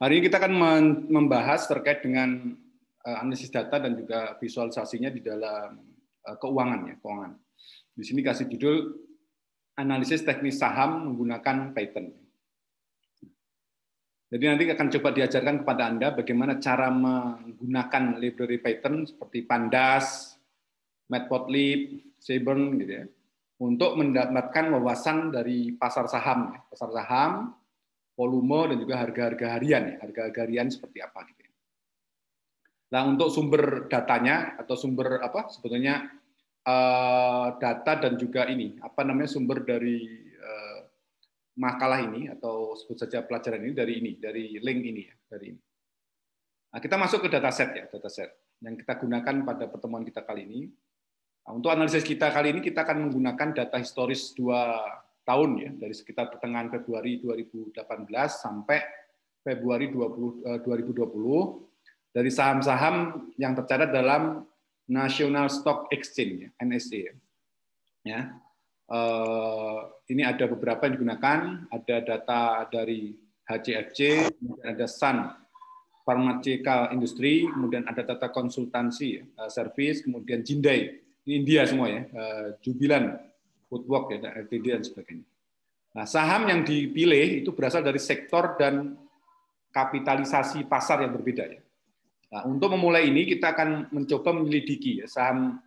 Hari ini kita akan membahas terkait dengan analisis data dan juga visualisasinya di dalam keuangan ya, keuangan. Di sini kasih judul analisis teknis saham menggunakan Python. Jadi nanti akan coba diajarkan kepada Anda bagaimana cara menggunakan library Python seperti Pandas, Matplotlib, Seaborn gitu ya, untuk mendapatkan wawasan dari pasar saham, volume dan juga harga-harga harian, harga-harga harian seperti apa gitu. Nah, untuk sumber datanya atau sumber apa sebetulnya data dan juga ini sumber dari makalah ini atau sebut saja pelajaran ini dari link ini ya, dari ini. Nah, kita masuk ke dataset yang kita gunakan pada pertemuan kita kali ini. Nah, untuk analisis kita kali ini kita akan menggunakan data historis 2 tahun ya, dari sekitar pertengahan Februari 2018 sampai Februari 2020 dari saham-saham yang tercatat dalam National Stock Exchange ya, NSE ya. Ini ada beberapa yang digunakan, ada data dari HCFC, kemudian ada Sun Pharmaceutical Industry, kemudian ada data konsultansi service, kemudian Jindai, ini India semua ya, Jubilant Foodwork ya, LTD dan sebagainya. Nah, saham yang dipilih itu berasal dari sektor dan kapitalisasi pasar yang berbeda ya. Nah, untuk memulai ini kita akan mencoba menyelidiki ya, saham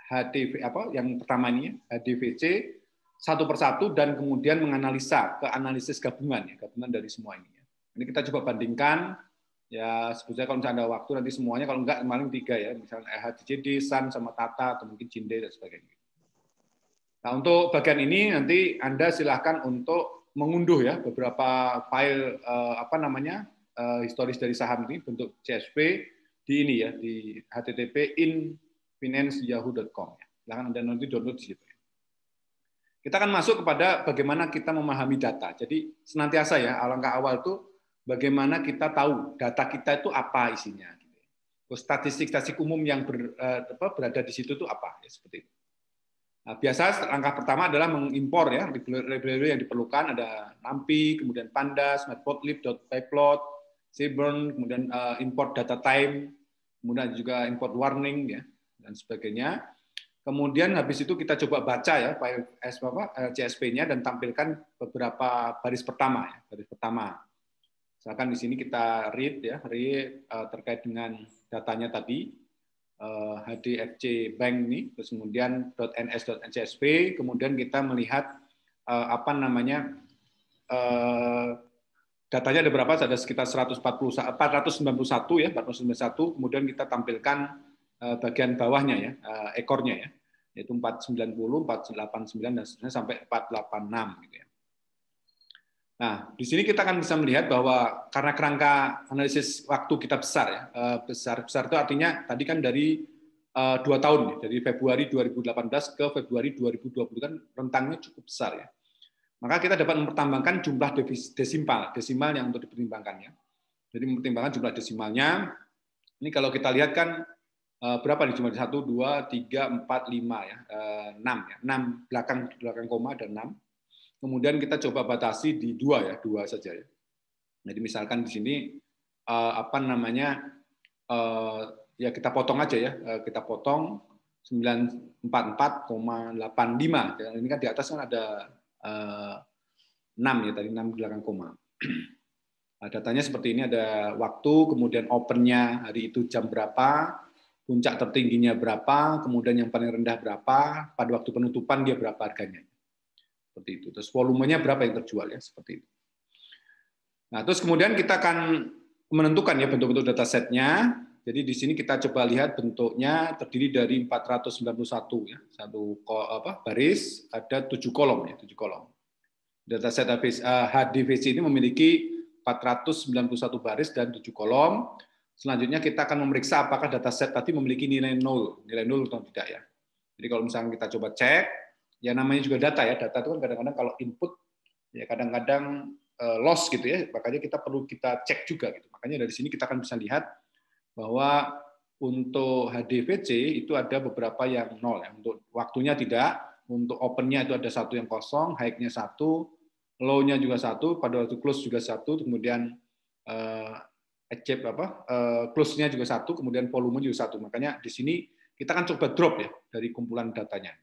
HDV yang pertama ini HDVC satu persatu dan kemudian menganalisa ke analisis gabungan ya, gabungan dari semua ini ya. Ini kita coba bandingkan ya, sebetulnya kalau misalnya ada waktu nanti semuanya, kalau enggak paling 3 ya, misalnya HDJD, Sun sama Tata atau mungkin Jindai dan sebagainya. Nah, untuk bagian ini nanti Anda silahkan untuk mengunduh ya beberapa file historis dari saham ini bentuk CSV di ini ya, di http://infinance.yahoo.com ya. Silahkan Anda nanti download di situ. Kita akan masuk kepada bagaimana kita memahami data. Jadi senantiasa ya, alangkah awal itu bagaimana kita tahu data kita itu apa isinya. Statistik-statistik umum yang berada di situ itu apa ya, seperti itu. Nah, biasa langkah pertama adalah mengimpor ya library yang diperlukan, ada NumPy, kemudian Pandas, Matplotlib, Pyplot, Seaborn, kemudian import data time, kemudian juga import warning ya dan sebagainya. Kemudian habis itu kita coba baca ya file CSV-nya dan tampilkan beberapa baris pertama ya, baris pertama. Misalkan di sini kita read terkait dengan datanya tadi. HDFC Bank ini, terus kemudian .ns.csv, kemudian kita melihat datanya ada berapa? Ada sekitar 491 ya, 491. Kemudian kita tampilkan bagian bawahnya ya, ekornya ya, yaitu 490, 489 dan seterusnya sampai 486 gitu ya. Nah, di sini kita akan bisa melihat bahwa karena kerangka analisis waktu kita besar ya, besar itu artinya tadi kan dari 2 tahun ya, dari Februari 2018 ke Februari 2020 kan rentangnya cukup besar ya. Maka kita dapat mempertimbangkan jumlah desimal yang untuk dipertimbangkan ya. Jadi mempertimbangkan jumlah desimalnya. Ini kalau kita lihat kan berapa nih jumlah 1, 2, 3, 4, 5 ya, 6 ya, 6 belakang koma ada 6. Kemudian kita coba batasi di 2 ya, 2 saja ya. Jadi misalkan di sini ya kita potong aja ya, kita potong 944,85. Ini kan di atas kan ada 6 ya tadi, 6 belakang koma. Nah, datanya seperti ini, ada waktu, kemudian opennya hari itu jam berapa, puncak tertingginya berapa, kemudian yang paling rendah berapa, pada waktu penutupan dia berapa harganya. Seperti itu. Terus volumenya berapa yang terjual ya, seperti itu. Nah, terus kemudian kita akan menentukan ya bentuk-bentuk datasetnya. Jadi di sini kita coba lihat bentuknya terdiri dari 491 ya, satu baris, ada 7 kolom ya, 7 kolom. Dataset HDVC ini memiliki 491 baris dan 7 kolom. Selanjutnya kita akan memeriksa apakah dataset tadi memiliki nilai 0 atau tidak ya. Jadi kalau misalnya kita coba cek, ya namanya juga data ya, data itu kan kadang-kadang kalau input ya kadang-kadang loss gitu ya, makanya kita perlu kita cek juga gitu. Makanya dari sini kita akan bisa lihat bahwa untuk HDVC itu ada beberapa yang 0 ya, untuk waktunya tidak, untuk opennya itu ada 1 yang kosong, high-nya 1, low-nya juga 1, pada waktu close juga 1, kemudian close-nya juga satu, kemudian volume juga satu. Makanya di sini kita akan coba drop ya dari kumpulan datanya.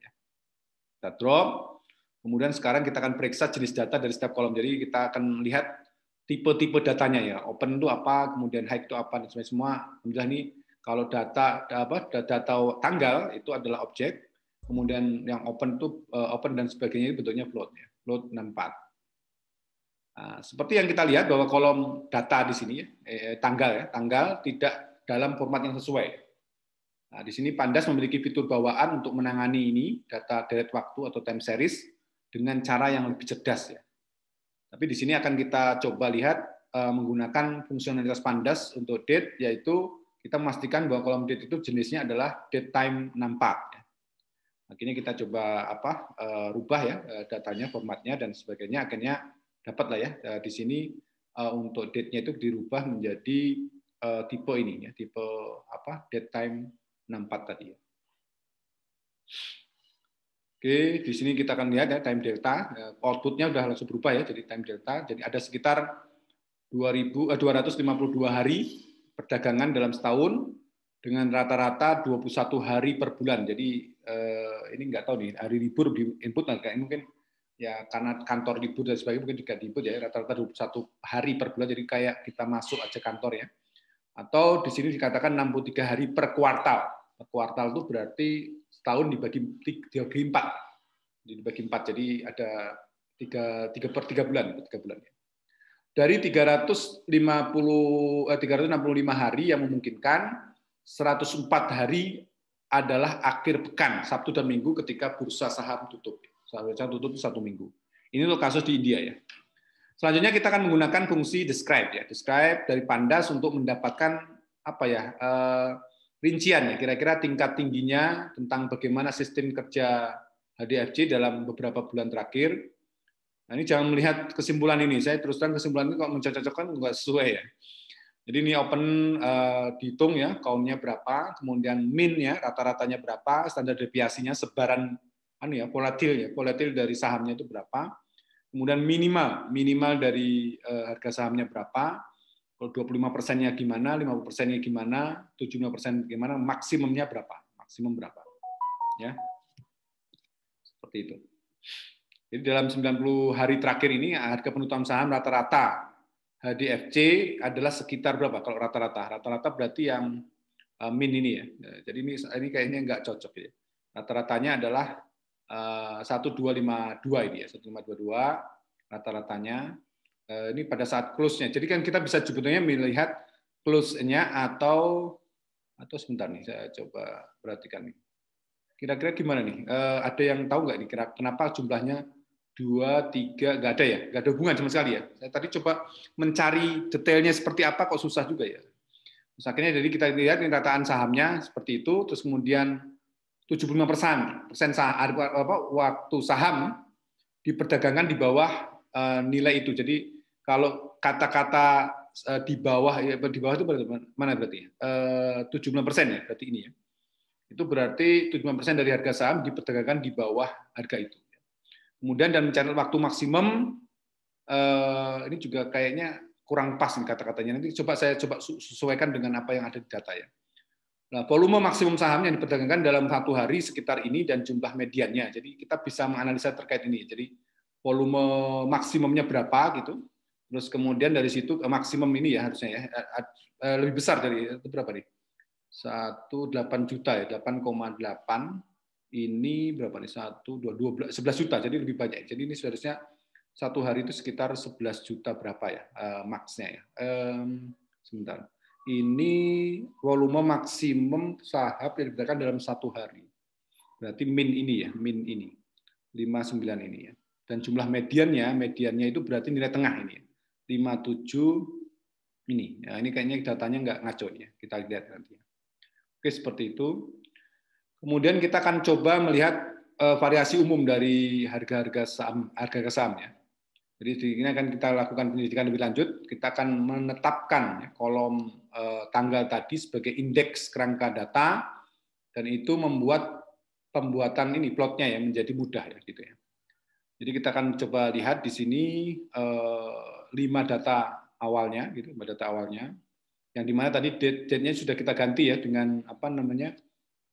Kita drop, kemudian sekarang kita akan periksa jenis data dari setiap kolom. Jadi kita akan melihat tipe-tipe datanya ya. Open itu apa, kemudian high itu apa, dan semua. Alhamdulillah ini kalau data tanggal itu adalah objek, kemudian yang open itu open dan sebagainya itu bentuknya float ya. Float 64. Nah, seperti yang kita lihat bahwa kolom data di sini tanggal tidak dalam format yang sesuai. Nah, di sini Pandas memiliki fitur bawaan untuk menangani ini data deret waktu atau time series dengan cara yang lebih cerdas ya. Tapi di sini akan kita coba lihat menggunakan fungsionalitas Pandas untuk date, yaitu kita memastikan bahwa kolom date itu jenisnya adalah date time 64. Akhirnya kita coba rubah ya datanya, formatnya dan sebagainya. Akhirnya dapatlah ya di sini untuk date-nya itu dirubah menjadi tipe ini ya, tipe date time 64 tadi ya. Oke, di sini kita akan lihat ya time delta, output-nya udah langsung berubah ya jadi time delta. Jadi ada sekitar 252 hari perdagangan dalam setahun dengan rata-rata 21 hari per bulan. Jadi ini nggak tahu nih hari libur di input kayak mungkin ya karena kantor libur dan sebagainya mungkin juga di input ya rata-rata 21 hari per bulan. Jadi kayak kita masuk aja kantor ya. Atau di sini dikatakan 63 hari per kuartal. Per kuartal itu berarti setahun dibagi 4. Dibagi 4. Jadi ada 3 per 3 bulan. 3 bulan. Dari 365 hari yang memungkinkan, 104 hari adalah akhir pekan, Sabtu dan Minggu ketika bursa saham tutup. Saham tutup 1 minggu. Ini untuk kasus di India ya. Selanjutnya kita akan menggunakan fungsi describe ya, describe dari Pandas untuk mendapatkan rincian ya, kira-kira tingkat tingginya tentang bagaimana sistem kerja HDFC dalam beberapa bulan terakhir. Nah, ini jangan melihat kesimpulan ini, saya terus terang kesimpulan ini kok mencocokkan nggak sesuai ya. Jadi ini open dihitung ya, kaumnya berapa, kemudian min-nya rata-ratanya berapa, standar deviasinya sebaran volatil dari sahamnya itu berapa. Kemudian minimal dari harga sahamnya berapa, kalau 25%-nya gimana, 50%-nya gimana, 75% gimana, maksimumnya berapa, ya, seperti itu. Jadi dalam 90 hari terakhir ini harga penutupan saham rata-rata HDFC adalah sekitar berapa? Kalau rata-rata berarti yang min ini ya. Jadi ini kayaknya nggak cocok ya. Rata-ratanya adalah 1252 ini ya, 1522 rata-ratanya. Ini pada saat close-nya. Jadi kan kita bisa sebetulnya melihat close-nya atau sebentar nih, saya coba perhatikan nih. Kira-kira gimana nih? Ada yang tahu nggak nih kenapa jumlahnya 2, 3, nggak ada ya? Nggak ada hubungan sama sekali ya? Saya tadi coba mencari detailnya seperti apa, kok susah juga ya. Terus akhirnya jadi kita lihat rataan sahamnya seperti itu, terus kemudian 75% waktu saham diperdagangkan di bawah nilai itu. Jadi kalau kata-kata di bawah itu mana berarti? 75% ya berarti ini ya. Itu berarti 75% dari harga saham diperdagangkan di bawah harga itu. Kemudian dan mencari waktu maksimum ini juga kayaknya kurang pas nih kata-katanya. Nanti saya coba sesuaikan dengan apa yang ada di data ya. Nah, volume maksimum saham yang diperdagangkan dalam 1 hari sekitar ini dan jumlah mediannya. Jadi kita bisa menganalisa terkait ini. Jadi volume maksimumnya berapa gitu. Terus kemudian dari situ maksimum ini ya harusnya ya lebih besar dari itu berapa nih? 8 juta ya, 8,8 ini berapa nih? 11 juta. Jadi lebih banyak. Jadi ini seharusnya 1 hari itu sekitar 11 juta berapa ya max-nya ya. Sebentar. Ini volume maksimum saham yang diberikan dalam 1 hari. Berarti min ini ya, min ini. 59 ini ya. Dan jumlah mediannya itu berarti nilai tengah ini ya. 57 ini. Nah, ini kayaknya datanya nggak ngaco ya. Kita lihat nanti. Oke, seperti itu. Kemudian kita akan coba melihat variasi umum dari harga saham ya. Jadi di sini akan kita lakukan penyelidikan lebih lanjut. Kita akan menetapkan kolom tanggal tadi sebagai indeks kerangka data dan itu membuat pembuatan ini plotnya ya menjadi mudah ya gitu ya. Jadi kita akan coba lihat di sini 5 data awalnya, gitu, data awalnya, yang dimana tadi date-nya sudah kita ganti ya dengan apa namanya,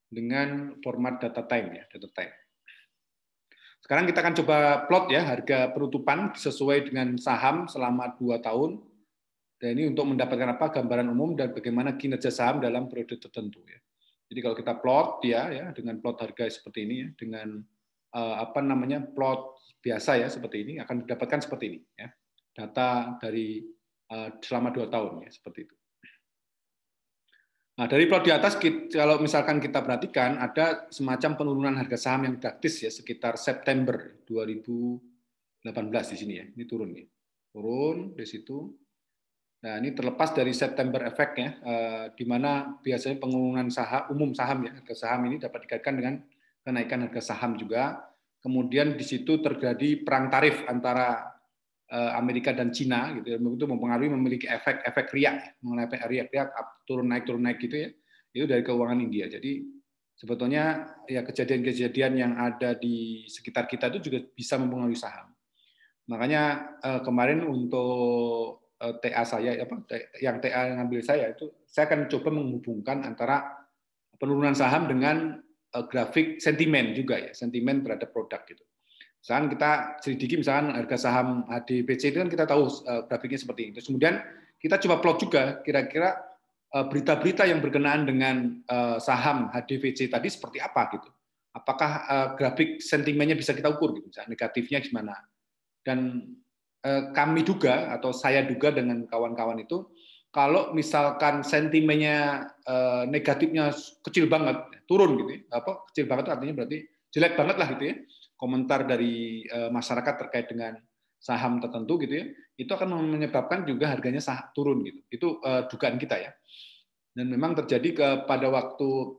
dengan format data time ya, data time. Sekarang kita akan coba plot ya harga penutupan sesuai dengan saham selama 2 tahun. Dan ini untuk mendapatkan apa gambaran umum dan bagaimana kinerja saham dalam periode tertentu ya. Jadi kalau kita plot ya dengan plot harga seperti ini ya, dengan apa namanya plot biasa ya seperti ini akan didapatkan seperti ini ya. Data dari selama 2 tahun ya seperti itu. Nah, dari plot di atas kalau misalkan kita perhatikan ada semacam penurunan harga saham yang drastis ya sekitar September 2018 di sini ya. Ini turun nih. Turun di situ. Nah, ini terlepas dari September efeknya, di mana biasanya penurunan umum saham ya, harga saham ini dapat dikaitkan dengan kenaikan harga saham juga. Kemudian di situ terjadi perang tarif antara Amerika dan Cina, gitu, itu mempengaruhi memiliki efek riak, mengenai riak turun naik gitu ya, itu dari keuangan India. Jadi sebetulnya ya kejadian-kejadian yang ada di sekitar kita itu juga bisa mempengaruhi saham. Makanya kemarin untuk TA saya yang TA yang ambil saya itu saya akan coba menghubungkan antara penurunan saham dengan grafik sentimen juga ya, sentimen terhadap produk gitu. Misalkan kita selidiki misalkan harga saham HDBC itu kan kita tahu grafiknya seperti ini. Terus kemudian kita coba plot juga kira-kira berita-berita yang berkenaan dengan saham HDBC tadi seperti apa gitu. Apakah grafik sentimennya bisa kita ukur gitu, misalnya negatifnya gimana. Dan kami duga atau saya duga dengan kawan-kawan itu kalau misalkan sentimennya negatifnya kecil banget turun gitu ya, kecil banget itu artinya berarti jelek banget lah gitu ya komentar dari masyarakat terkait dengan saham tertentu gitu ya itu akan menyebabkan juga harganya turun gitu itu dugaan kita ya dan memang terjadi pada waktu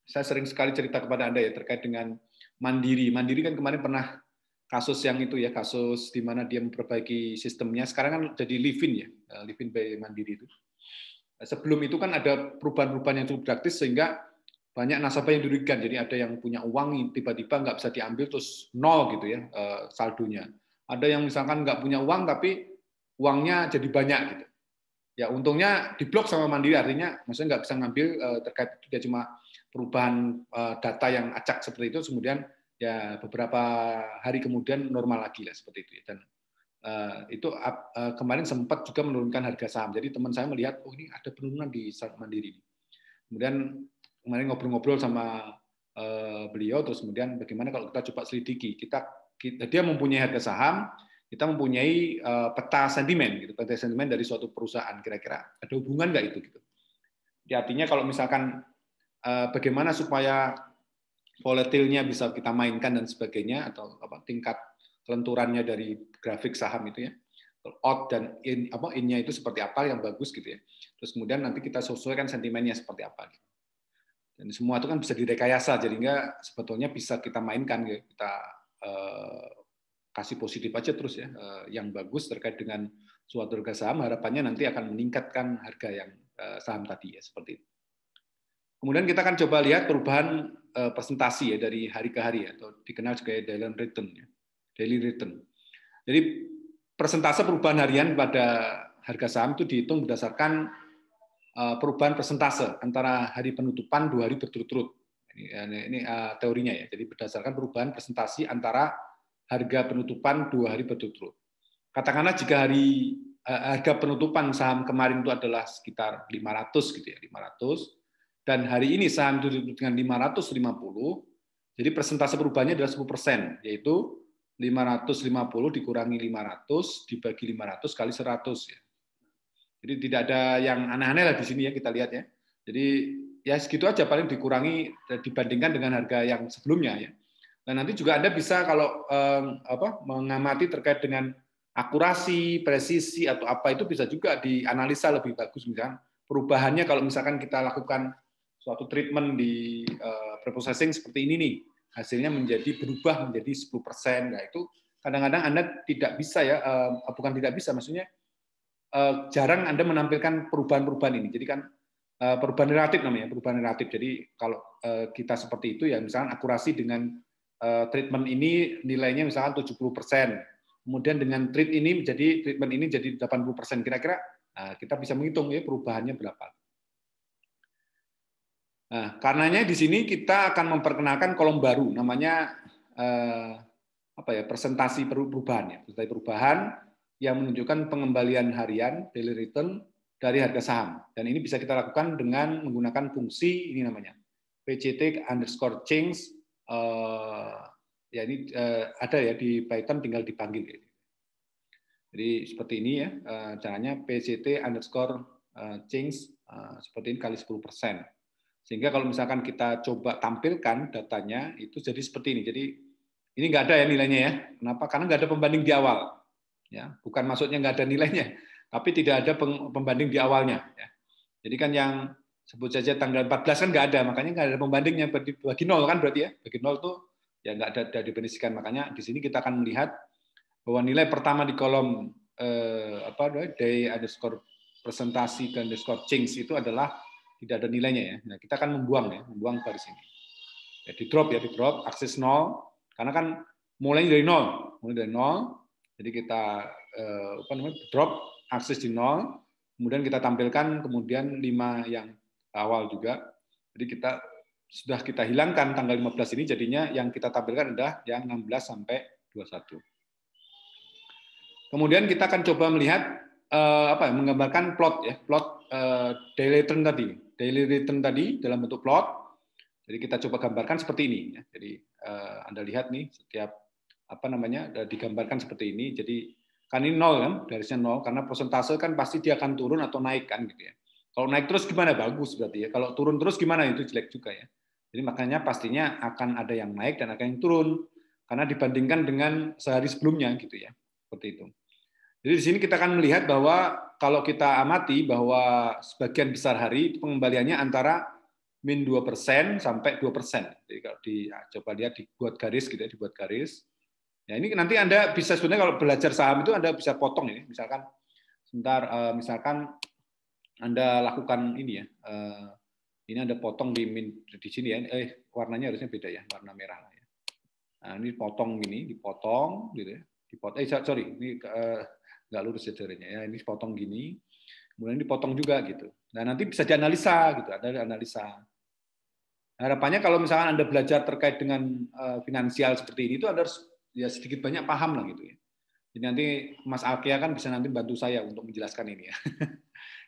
saya sering sekali cerita kepada Anda ya terkait dengan Mandiri kan kemarin pernah kasus yang itu ya, kasus di mana dia memperbaiki sistemnya. Sekarang kan jadi Livin ya, Livin by Mandiri itu. Sebelum itu kan ada perubahan-perubahan yang cukup drastis sehingga banyak nasabah yang dirugikan. Jadi ada yang punya uang tiba-tiba nggak bisa diambil terus nol gitu ya saldonya. Ada yang misalkan nggak punya uang tapi uangnya jadi banyak gitu. Ya untungnya diblok sama Mandiri artinya maksudnya nggak bisa ngambil terkait itu dia cuma perubahan data yang acak seperti itu kemudian ya beberapa hari kemudian normal lagi lah seperti itu. Dan itu kemarin sempat juga menurunkan harga saham. Jadi teman saya melihat, oh ini ada penurunan di Mandiri. Kemudian kemarin ngobrol-ngobrol sama beliau, terus kemudian bagaimana kalau kita coba selidiki, dia mempunyai harga saham, kita mempunyai peta sentimen, gitu, peta sentimen dari suatu perusahaan. Kira-kira ada hubungan nggak itu? Gitu. Jadi artinya kalau misalkan bagaimana supaya volatilnya bisa kita mainkan dan sebagainya atau tingkat kelenturannya dari grafik saham itu ya out dan in-nya itu seperti apa yang bagus gitu ya terus kemudian nanti kita sesuaikan sentimennya seperti apa gitu. Dan semua itu kan bisa direkayasa jadi enggak sebetulnya bisa kita mainkan gitu. Kita kasih positif aja terus ya yang bagus terkait dengan suatu harga saham harapannya nanti akan meningkatkan harga yang saham tadi ya seperti itu. Kemudian kita akan coba lihat perubahan presentasi ya dari hari ke hari atau dikenal sebagai daily return ya. Daily return. Jadi persentase perubahan harian pada harga saham itu dihitung berdasarkan perubahan persentase antara hari penutupan 2 hari berturut-turut. Ini teorinya ya. Jadi berdasarkan perubahan presentasi antara harga penutupan 2 hari berturut-turut. Katakanlah jika harga penutupan saham kemarin itu adalah sekitar 500 gitu ya, 500. Dan hari ini saham itu ditutup dengan 550, jadi persentase perubahannya adalah 10%, yaitu 550 dikurangi 500 dibagi 500 kali 100 ya. Jadi tidak ada yang aneh-aneh lah di sini ya kita lihat ya. Jadi ya segitu aja paling dikurangi dibandingkan dengan harga yang sebelumnya ya. Dan nanti juga Anda bisa kalau mengamati terkait dengan akurasi, presisi atau apa itu bisa juga dianalisa lebih bagus misalkan perubahannya kalau misalkan kita lakukan suatu treatment di preprocessing seperti ini nih, hasilnya berubah menjadi 10%. Nah, itu kadang-kadang Anda tidak bisa ya, bukan tidak bisa, maksudnya jarang Anda menampilkan perubahan-perubahan ini. Jadi kan perubahan relatif namanya, perubahan relatif. Jadi kalau kita seperti itu ya misalkan akurasi dengan treatment ini nilainya misalkan 70%. kemudian dengan treatment ini jadi 80%, kira-kira kita bisa menghitung ya perubahannya berapa. Nah, karenanya di sini kita akan memperkenalkan kolom baru, namanya presentasi perubahan ya, presentasi perubahan yang menunjukkan pengembalian harian daily return dari harga saham. Dan ini bisa kita lakukan dengan menggunakan fungsi ini namanya PCT_change. Ya ini ada ya di Python, tinggal dipanggil. Jadi seperti ini ya caranya, PCT_change seperti ini kali 10%. Sehingga kalau misalkan kita coba tampilkan datanya itu jadi seperti ini. Jadi ini nggak ada ya nilainya ya. Kenapa? Karena nggak ada pembanding di awal. Ya, bukan maksudnya nggak ada nilainya, tapi tidak ada pembanding di awalnya. Ya. Jadi kan yang sebut saja tanggal 14 kan nggak ada, makanya nggak ada pembandingnya. Bagi nol kan berarti ya. Bagi nol tuh ya nggak ada definisikan. Makanya di sini kita akan melihat bahwa nilai pertama di kolom day underscore presentasi ke underscore change itu adalah tidak ada nilainya ya. Nah, kita akan membuang garis ini. Ya, di drop akses 0, karena kan mulai dari 0. Jadi kita drop akses di 0, kemudian kita tampilkan kemudian 5 yang awal juga. Jadi sudah kita hilangkan tanggal 15 ini, jadinya yang kita tampilkan adalah yang 16 sampai 21. Kemudian kita akan coba melihat menggambarkan plot ya, plot daily return tadi dalam bentuk plot. Jadi kita coba gambarkan seperti ini ya. Jadi Anda lihat nih setiap digambarkan seperti ini. Jadi kan ini 0 kan, garisnya 0, karena persentase kan pasti dia akan turun atau naik kan gitu ya. Kalau naik terus gimana? Bagus berarti ya. Kalau turun terus gimana? Itu jelek juga ya. Jadi makanya pastinya akan ada yang naik dan ada yang turun karena dibandingkan dengan sehari sebelumnya gitu ya. Seperti itu. Jadi di sini kita akan melihat bahwa kalau kita amati bahwa sebagian besar hari itu pengembaliannya antara min 2% sampai 2%. Jadi kalau coba lihat dibuat garis gitu ya, dibuat garis. Ya ini nanti Anda bisa sebenarnya kalau belajar saham itu Anda bisa potong ini. Misalkan misalkan Anda lakukan ini ya. Ini Anda potong di sini ya. Warnanya harusnya beda ya, warna merah lah ya. Nah, ini potong gini, dipotong gitu ya. Sorry, ini nggak lurus ya jarinya ya, ini potong gini, kemudian dipotong juga gitu. Nah nanti bisa dianalisa gitu, ada analisa. Harapannya kalau misalkan Anda belajar terkait dengan finansial seperti ini, itu Anda harus ya sedikit banyak paham lah gitu ya. Jadi nanti Mas Alkia kan bisa nanti bantu saya untuk menjelaskan ini ya.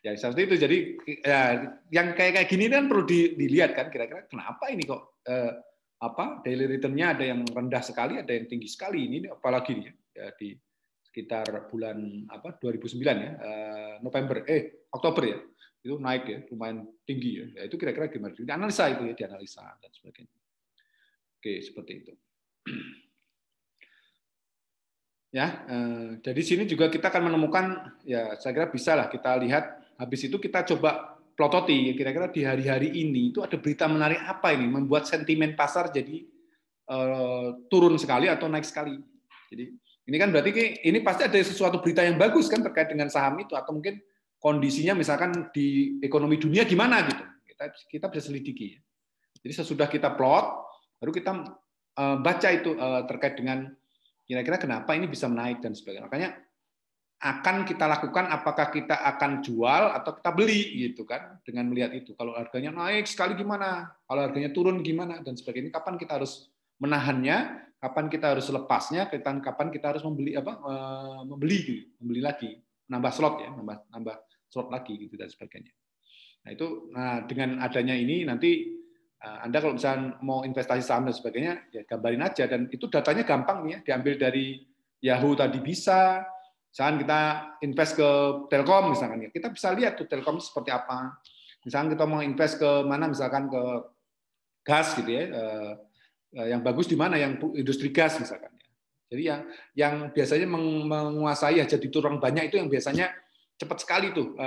Ya seperti itu. Jadi ya, yang kayak gini kan perlu dilihat kan, kira-kira kenapa ini kok daily return-nya ada yang rendah sekali, ada yang tinggi sekali. Ini apalagi nih ya di sekitar bulan 2009 ya, Oktober ya, itu naik ya, lumayan tinggi ya. Itu kira-kira gimana? Dianalisa itu ya, dianalisa dan sebagainya. Oke, seperti itu. Ya, jadi sini juga kita akan menemukan ya, saya kira bisa lah kita lihat. Habis itu kita coba plototi kira-kira di hari-hari ini itu ada berita menarik apa ini membuat sentimen pasar jadi turun sekali atau naik sekali. Jadi ini kan berarti ini pasti ada sesuatu berita yang bagus kan terkait dengan saham itu, atau mungkin kondisinya misalkan di ekonomi dunia gimana gitu. Kita bisa selidiki. Jadi sesudah kita plot, baru kita baca itu terkait dengan kira-kira kenapa ini bisa menaik dan sebagainya. Makanya akan kita lakukan apakah kita akan jual atau kita beli gitu kan dengan melihat itu. Kalau harganya naik sekali gimana? Kalau harganya turun gimana dan sebagainya. Kapan kita harus menahannya, kapan kita harus lepasnya, kapan kita harus membeli lagi, nambah slot ya, nambah slot lagi gitu dan sebagainya. Nah itu, dengan adanya ini nanti Anda kalau misalnya mau investasi saham dan sebagainya, ya gambarin aja, dan itu datanya gampang nih ya, diambil dari Yahoo tadi bisa. Misalkan kita invest ke Telkom misalkan ya, kita bisa lihat tuh Telkom seperti apa. Misalkan kita mau invest ke mana, misalkan ke gas gitu ya. Yang bagus di mana, yang industri gas misalkan. Jadi yang biasanya menguasai aja di turun banyak itu yang biasanya cepat sekali tuh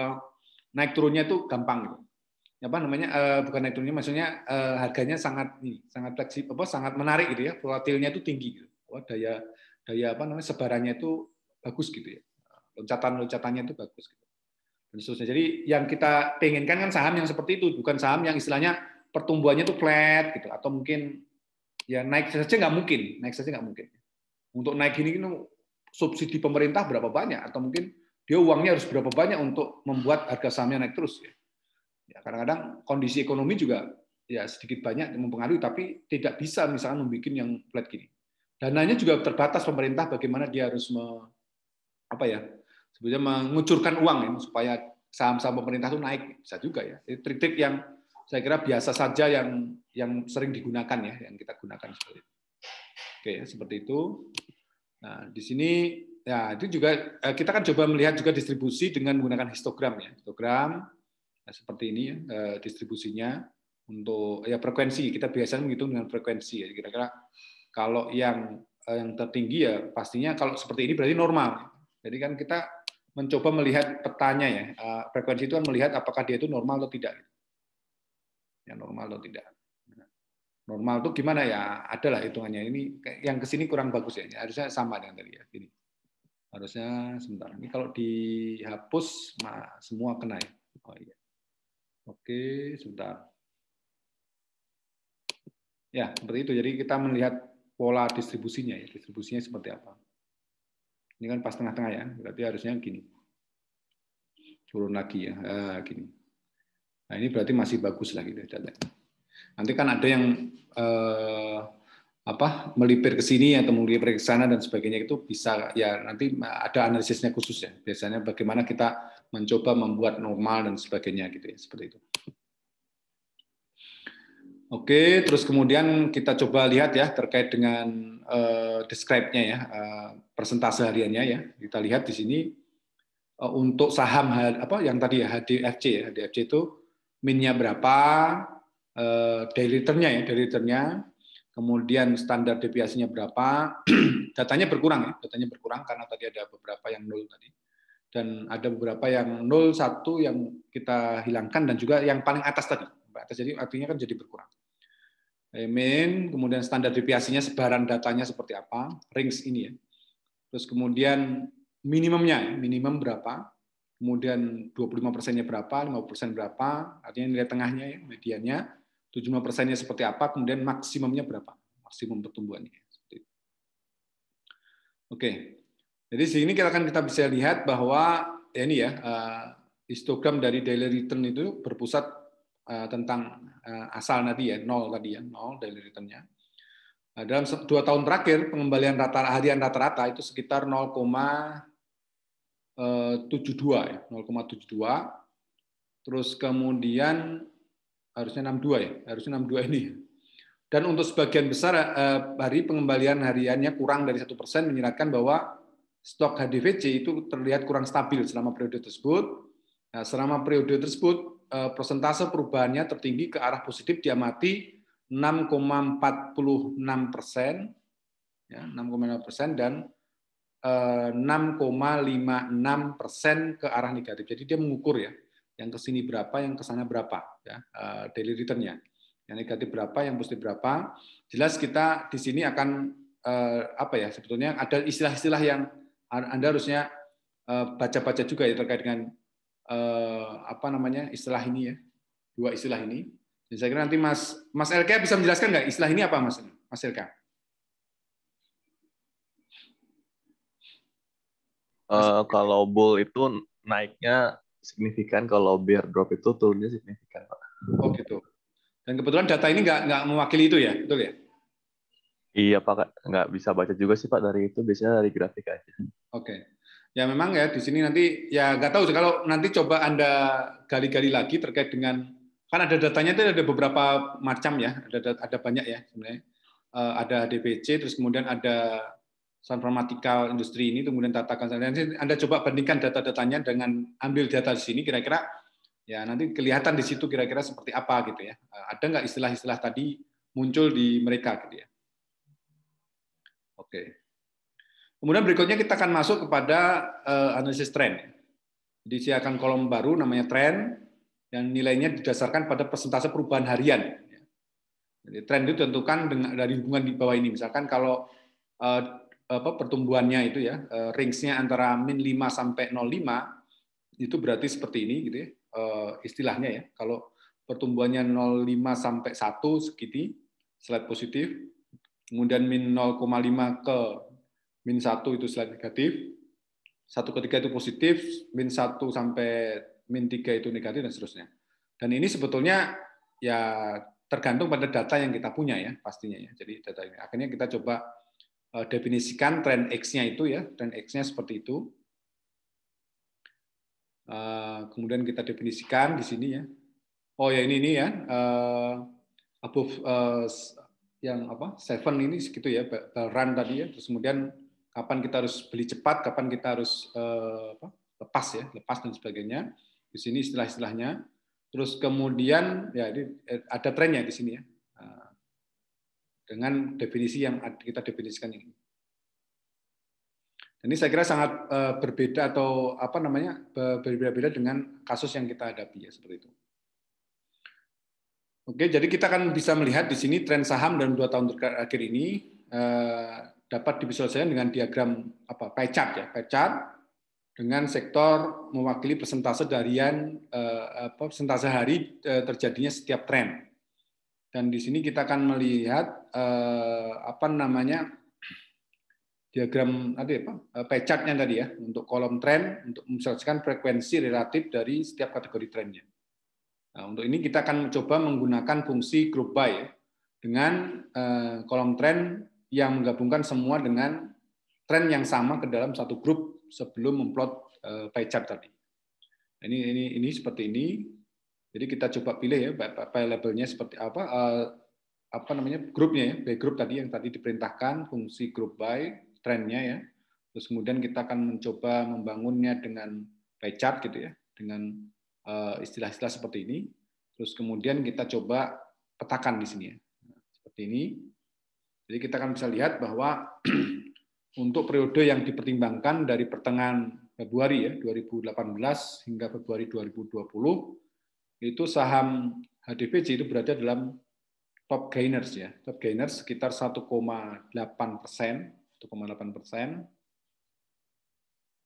naik turunnya tuh gampang gitu. Bukan naik turunnya, maksudnya harganya sangat fleksibel, sangat menarik gitu ya, volatilnya itu tinggi gitu. Daya sebarannya itu bagus gitu ya. Loncatan-loncatannya itu bagus gitu. Dan seterusnya. Jadi yang kita pengenkan kan saham yang seperti itu, bukan saham yang istilahnya pertumbuhannya itu flat gitu, atau mungkin ya naik saja nggak mungkin. Untuk naik gini subsidi pemerintah berapa banyak, atau mungkin dia uangnya harus berapa banyak untuk membuat harga sahamnya naik terus. Ya, kadang-kadang kondisi ekonomi juga ya sedikit banyak mempengaruhi, tapi tidak bisa misalkan membuat yang flat gini. Dananya juga terbatas pemerintah, bagaimana dia harus sebenarnya mengucurkan uang ya, supaya saham-saham pemerintah itu naik, bisa juga ya. Trik-trik yang saya kira biasa saja yang sering digunakan ya, yang kita gunakan seperti itu. Oke, seperti itu. Nah, di sini ya itu juga kita kan coba melihat juga distribusi dengan menggunakan histogram ya. Histogram seperti ini ya, distribusinya untuk ya frekuensi. Kita biasanya menghitung dengan frekuensi ya. Kira-kira kalau yang tertinggi ya pastinya kalau seperti ini berarti normal. Jadi kan kita mencoba melihat petanya ya. Frekuensi itu kan melihat apakah dia itu normal atau tidak. Ya normal atau tidak. Normal itu gimana ya? Adalah hitungannya. Ini yang kesini kurang bagus ya. Harusnya sama dengan tadi ya. Ini harusnya sebentar. Ini kalau dihapus semua kena ya. Oh iya. Oke, sebentar. Ya seperti itu. Jadi kita melihat pola distribusinya ya. Distribusinya seperti apa? Ini kan pas tengah-tengah ya. Berarti harusnya gini. Turun lagi ya. Gini. Nah ini berarti masih bagus lagi datanya. Nanti kan ada yang melipir ke sini atau melipir ke sana dan sebagainya, itu bisa ya nanti ada analisisnya khusus ya. Biasanya bagaimana kita mencoba membuat normal dan sebagainya gitu ya, seperti itu. Oke, terus kemudian kita coba lihat ya terkait dengan describe-nya ya, persentase hariannya ya. Kita lihat di sini untuk saham yang tadi ya HDFC ya, HDFC itu min-nya berapa, daily return-nya, kemudian standar deviasinya berapa, datanya berkurang ya, datanya berkurang karena tadi ada beberapa yang 0 tadi, dan ada beberapa yang 0, 1 yang kita hilangkan, dan juga yang paling atas tadi, jadi artinya kan jadi berkurang. Min, kemudian standar deviasinya, sebaran datanya seperti apa, range ini ya, terus kemudian minimumnya, minimum berapa, kemudian 25%-nya berapa, 50% berapa, artinya nilai tengahnya ya, mediannya, 75%-nya seperti apa, kemudian maksimumnya berapa, maksimum pertumbuhannya. Oke, jadi sini kita bisa lihat bahwa ya ini ya, histogram dari daily return itu berpusat tentang asal tadi ya, 0 tadi ya, 0 daily return-nya. Dalam 2 tahun terakhir, pengembalian harian rata-rata itu sekitar 0,72 ya, 0,72. Terus kemudian harusnya 62 ya, harusnya 62 ini. Dan untuk sebagian besar hari pengembalian hariannya kurang dari 1%, menyiratkan bahwa stok HDVC itu terlihat kurang stabil selama periode tersebut. Nah, selama periode tersebut persentase perubahannya tertinggi ke arah positif diamati 6,46%, ya, 6,6%, dan 6,56% ke arah negatif. Jadi dia mengukur ya, yang ke sini berapa, yang ke sana berapa, ya, daily return-nya. Yang negatif berapa, yang positif berapa. Jelas kita di sini akan sebetulnya ada istilah-istilah yang Anda harusnya baca-baca juga ya terkait dengan istilah ini ya, 2 istilah ini. Dan saya kira nanti Mas LK bisa menjelaskan nggak istilah ini apa, Mas LK? Kalau bull itu naiknya signifikan, kalau bear drop itu turunnya signifikan, Pak. Oh gitu. Dan kebetulan data ini nggak mewakili itu ya, betul ya? Iya Pak, nggak bisa baca juga sih Pak dari itu, biasanya dari grafik aja. Oke. Ya memang ya di sini nanti ya nggak tahu kalau nanti coba Anda gali-gali lagi terkait dengan, kan ada datanya itu ada beberapa macam ya, ada banyak ya sebenarnya. Ada DPC, terus kemudian ada Sun Pharmaceutical Industry ini, kemudian tata konsultasi. Anda coba bandingkan data-datanya dengan ambil data di sini, kira-kira ya nanti kelihatan di situ kira-kira seperti apa gitu ya. Ada nggak istilah-istilah tadi muncul di mereka gitu ya. Oke. Kemudian berikutnya kita akan masuk kepada analisis tren. Jadi saya akan kolom baru namanya tren, yang nilainya didasarkan pada persentase perubahan harian. Jadi tren itu ditentukan dari hubungan di bawah ini. Misalkan kalau pertumbuhannya itu ya, range-nya antara min 5 sampai 0,5, itu berarti seperti ini gitu ya, istilahnya ya. Kalau pertumbuhannya 0,5 sampai 1 segini, slide positif, kemudian min 0,5 ke min 1 itu slide negatif, 1 ke 3 itu positif, min 1 sampai min 3 itu negatif, dan seterusnya. Dan ini sebetulnya ya tergantung pada data yang kita punya ya, pastinya ya. Jadi data ini akhirnya kita coba definisikan tren X-nya itu ya, tren X-nya seperti itu. Kemudian kita definisikan di sini ya. Oh ya ini ya, above yang apa 7 ini segitu ya, run tadi ya. Terus kemudian kapan kita harus beli cepat, kapan kita harus lepas dan sebagainya. Di sini istilah-istilahnya. Terus kemudian ya ini ada trennya di sini ya, dengan definisi yang kita definisikan ini. Ini saya kira sangat berbeda atau berbeda-beda dengan kasus yang kita hadapi ya, seperti itu. Oke, jadi kita akan bisa melihat di sini tren saham dalam 2 tahun terakhir ini dapat divisualisasikan dengan diagram pie chart ya, pie chart dengan sektor mewakili persentase harian persentase hari terjadinya setiap tren. Dan di sini kita akan melihat diagram pie chart-nya tadi ya, untuk kolom tren untuk memvisualisasikan frekuensi relatif dari setiap kategori trennya. Nah, untuk ini kita akan mencoba menggunakan fungsi group by ya, dengan kolom tren yang menggabungkan semua dengan tren yang sama ke dalam satu grup sebelum memplot pie chart tadi. Ini seperti ini. Jadi kita coba pilih ya pie labelnya seperti grupnya ya, by group tadi yang tadi diperintahkan fungsi group by trennya ya. Terus kemudian kita akan mencoba membangunnya dengan pie chart gitu ya, dengan istilah-istilah seperti ini. Terus kemudian kita coba petakan di sini ya. Seperti ini. Jadi kita akan bisa lihat bahwa untuk periode yang dipertimbangkan dari pertengahan Februari ya 2018 hingga Februari 2020 itu saham HDVJ itu berada dalam top gainers ya. Top gainers sekitar 1,8%. 1,8%.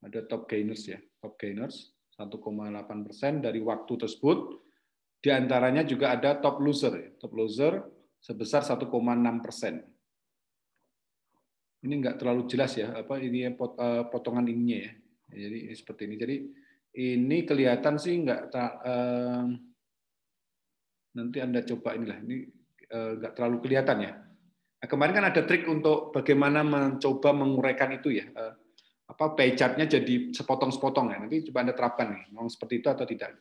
Ada top gainers ya, top gainers 1,8% dari waktu tersebut. Di antaranya juga ada top loser ya. Top loser sebesar 1,6%. Ini enggak terlalu jelas ya, ini potongan ininya ya. Jadi seperti ini. Jadi ini kelihatan sih enggak nanti Anda coba inilah, ini enggak terlalu kelihatan ya. Nah, kemarin kan ada trik untuk bagaimana mencoba menguraikan itu ya. Pie chart-nya jadi sepotong-sepotong ya. Nanti coba Anda terapkan nih, mau seperti itu atau tidak.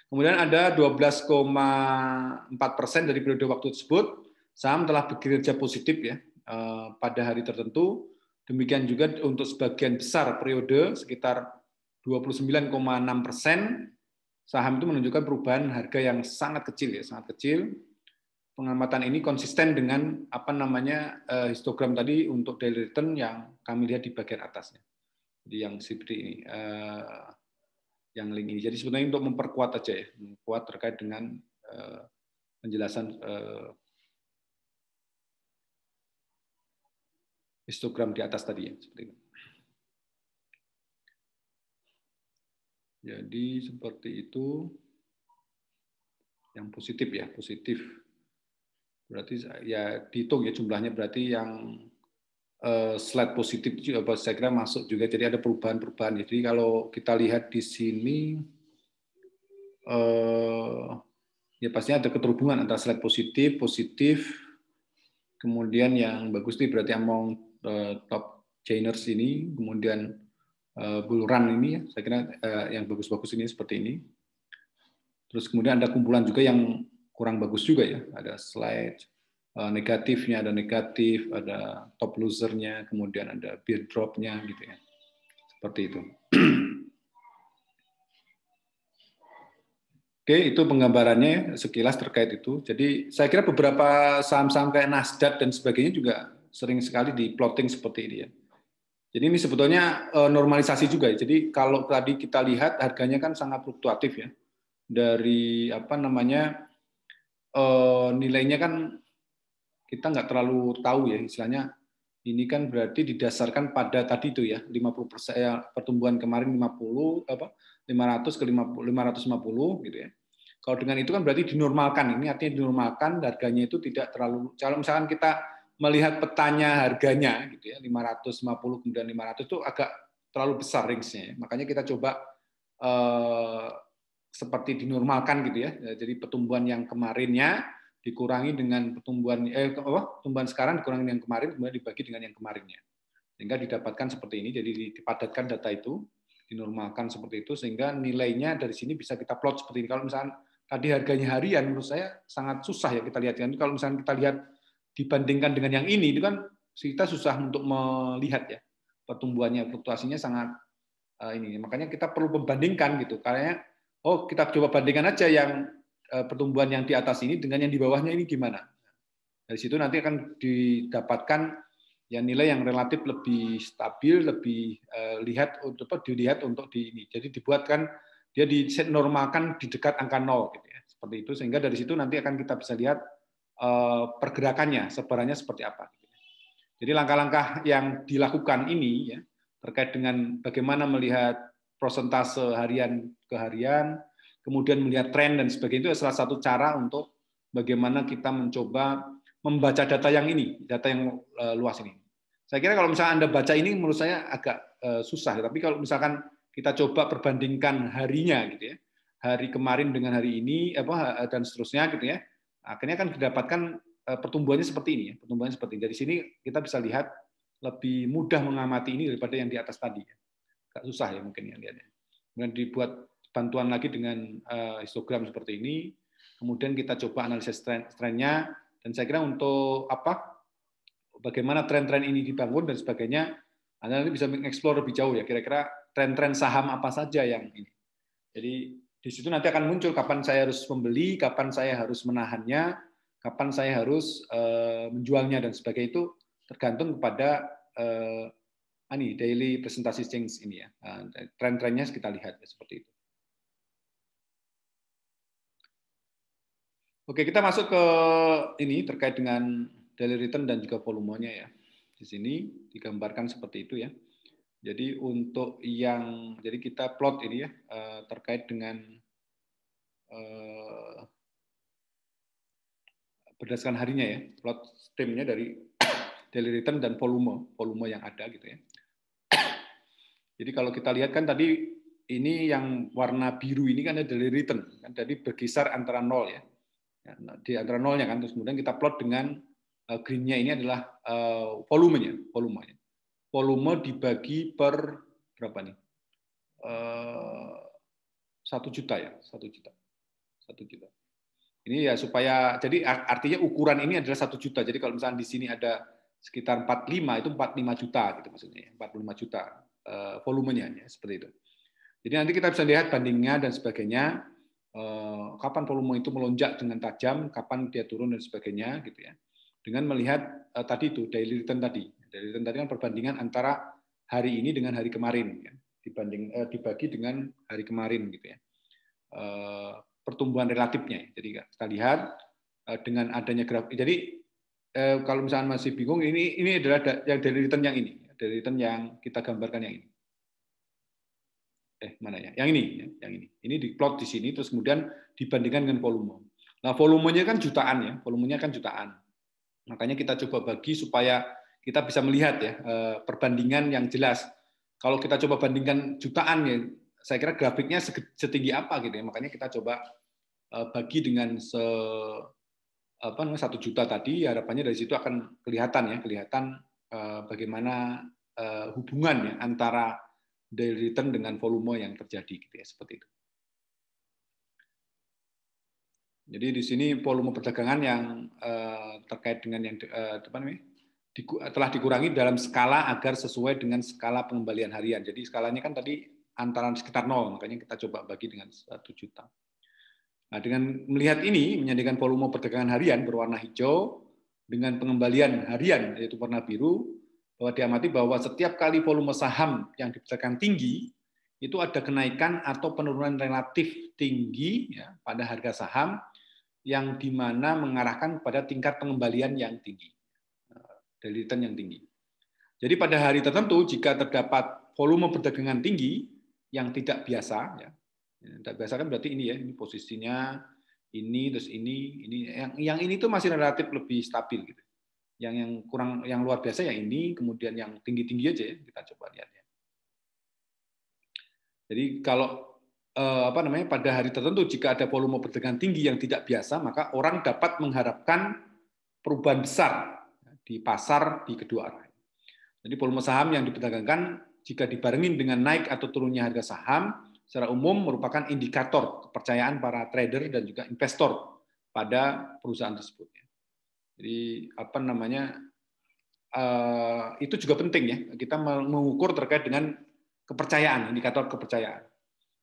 Kemudian ada 12,4% dari periode waktu tersebut saham telah bekerja positif ya pada hari tertentu. Demikian juga untuk sebagian besar periode sekitar 29,6% saham itu menunjukkan perubahan harga yang sangat kecil ya, sangat kecil. Pengamatan ini konsisten dengan histogram tadi untuk daily return yang kami lihat di bagian atasnya. Jadi yang seperti ini, yang link ini. Jadi sebenarnya untuk memperkuat aja ya, memperkuat terkait dengan penjelasan histogram di atas tadi ya, seperti itu. Jadi seperti itu. Yang positif ya, positif. Berarti ya dihitung ya jumlahnya, berarti yang slide positif juga saya kira masuk juga. Jadi ada perubahan-perubahan. Jadi kalau kita lihat di sini ya pastinya ada keterhubungan antara slide positif, kemudian yang bagus itu berarti among top gainers ini, kemudian bull run ini ya, saya kira yang bagus-bagus ini seperti ini. Terus kemudian ada kumpulan juga yang kurang bagus juga ya, ada slide negatifnya, ada negatif, ada top losernya, kemudian ada bear dropnya gitu ya, seperti itu. Oke, itu penggambarannya sekilas terkait itu. Jadi saya kira beberapa saham-saham kayak Nasdaq dan sebagainya juga sering sekali di plotting seperti ini ya. Jadi ini sebetulnya normalisasi juga. Jadi kalau tadi kita lihat harganya kan sangat fluktuatif ya. Dari nilainya kan kita nggak terlalu tahu ya, istilahnya ini kan berarti didasarkan pada tadi itu ya 50% ya, pertumbuhan kemarin 500 ke 550 gitu ya. Kalau dengan itu kan berarti dinormalkan, ini artinya dinormalkan harganya itu tidak terlalu, kalau misalkan kita melihat petanya harganya gitu ya, 550 kemudian 500 itu agak terlalu besar range-nya. Makanya kita coba seperti dinormalkan gitu ya. Jadi pertumbuhan yang kemarinnya dikurangi dengan pertumbuhan sekarang dikurangi dengan kemarin, kemudian dibagi dengan yang kemarinnya. Sehingga didapatkan seperti ini, jadi dipadatkan data itu, dinormalkan seperti itu, sehingga nilainya dari sini bisa kita plot seperti ini. Kalau misalnya tadi harganya harian, menurut saya sangat susah ya kita lihat. Kalau misalnya kita lihat dibandingkan dengan yang ini, itu kan kita susah untuk melihat ya pertumbuhannya, fluktuasinya sangat ini. Makanya kita perlu membandingkan gitu. Karena kita coba bandingkan aja yang pertumbuhan yang di atas ini dengan yang di bawahnya ini gimana. Dari situ nanti akan didapatkan ya nilai yang relatif lebih stabil, lebih dilihat untuk di ini. Jadi dibuatkan dia dinormalkan di dekat angka 0 gitu ya. Seperti itu sehingga dari situ nanti akan kita bisa lihat pergerakannya, sebarannya seperti apa. Jadi langkah-langkah yang dilakukan ini ya terkait dengan bagaimana melihat prosentase harian ke harian, kemudian melihat tren dan sebagainya, itu salah satu cara untuk bagaimana kita mencoba membaca data yang ini, data yang luas ini. Saya kira kalau misalnya Anda baca ini menurut saya agak susah, tapi kalau misalkan kita coba perbandingkan harinya gitu ya, hari kemarin dengan hari ini dan seterusnya gitu ya, akhirnya kan didapatkan pertumbuhannya seperti ini ya, pertumbuhannya seperti ini. Dari sini kita bisa lihat lebih mudah mengamati ini daripada yang di atas tadi. Agak susah ya mungkin yang lihatnya. Kemudian dibuat bantuan lagi dengan histogram seperti ini. Kemudian kita coba analisis trennya. Dan saya kira untuk bagaimana tren-tren ini dibangun dan sebagainya, Anda nanti bisa mengeksplor lebih jauh ya. Kira-kira tren-tren saham apa saja yang ini. Jadi di situ nanti akan muncul kapan saya harus membeli, kapan saya harus menahannya, kapan saya harus menjualnya dan sebagainya, itu tergantung kepada daily presentasi change ini ya. Tren-trennya kita lihat ya, seperti itu. Oke, kita masuk ke ini terkait dengan daily return dan juga volumenya ya. Di sini digambarkan seperti itu ya. Jadi jadi kita plot ini ya terkait dengan berdasarkan harinya ya, plot streamnya dari daily return dan volume yang ada gitu ya. Jadi kalau kita lihat kan tadi ini yang warna biru ini kan ada daily return, kan tadi berkisar antara 0 ya. Di antara nolnya kan, terus kemudian kita plot dengan green-nya ini adalah volumenya. Volume dibagi per berapa nih? 1 juta ya, 1 juta. Ini ya supaya, jadi artinya ukuran ini adalah 1 juta. Jadi kalau misalnya di sini ada sekitar 45, itu 45 juta gitu maksudnya. 45 juta volumenya ya, seperti itu. Jadi nanti kita bisa lihat bandingnya dan sebagainya. Kapan volume itu melonjak dengan tajam, kapan dia turun dan sebagainya gitu ya. Dengan melihat tadi itu daily return tadi. Daily return tadi kan perbandingan antara hari ini dengan hari kemarin ya. Dibagi dengan hari kemarin gitu ya. Pertumbuhan relatifnya. Jadi kita lihat dengan adanya grafik. Jadi kalau misalnya masih bingung, ini adalah yang daily return yang ini, daily return yang kita gambarkan yang ini. Mana ya? Yang ini, Ini diplot di sini, terus kemudian dibandingkan dengan volume. Nah, volumenya kan jutaan ya, Makanya kita coba bagi supaya kita bisa melihat ya perbandingan yang jelas. Kalau kita coba bandingkan jutaan ya, saya kira grafiknya setinggi apa gitu ya. Makanya kita coba bagi dengan 1 juta tadi, harapannya dari situ akan kelihatan bagaimana hubungan ya antara daily return dengan volume yang terjadi gitu ya, seperti itu. Jadi di sini volume perdagangan yang terkait dengan yang telah dikurangi dalam skala agar sesuai dengan skala pengembalian harian. Jadi skalanya kan tadi antara sekitar 0, makanya kita coba bagi dengan 1 juta. Nah, dengan melihat ini, menjadikan volume perdagangan harian berwarna hijau dengan pengembalian harian yaitu warna biru, bahwa diamati bahwa setiap kali volume saham yang diperdagangkan tinggi, itu ada kenaikan atau penurunan relatif tinggi ya, pada harga saham yang dimana mengarahkan pada tingkat pengembalian yang tinggi, daily return yang tinggi. Jadi pada hari tertentu jika terdapat volume perdagangan tinggi yang tidak biasa, ya, tidak biasa kan berarti ini ya, ini posisinya ini terus ini yang ini tuh masih relatif lebih stabil gitu. Yang kurang, yang luar biasa yang ini, kemudian yang tinggi-tinggi aja ya, kita coba lihat ya. Jadi kalau pada hari tertentu jika ada volume perdagangan tinggi yang tidak biasa, maka orang dapat mengharapkan perubahan besar di pasar di kedua arah. Jadi volume saham yang diperdagangkan jika dibarengin dengan naik atau turunnya harga saham secara umum merupakan indikator kepercayaan para trader dan juga investor pada perusahaan tersebut. Jadi itu juga penting ya, kita mengukur terkait dengan kepercayaan, indikator kepercayaan.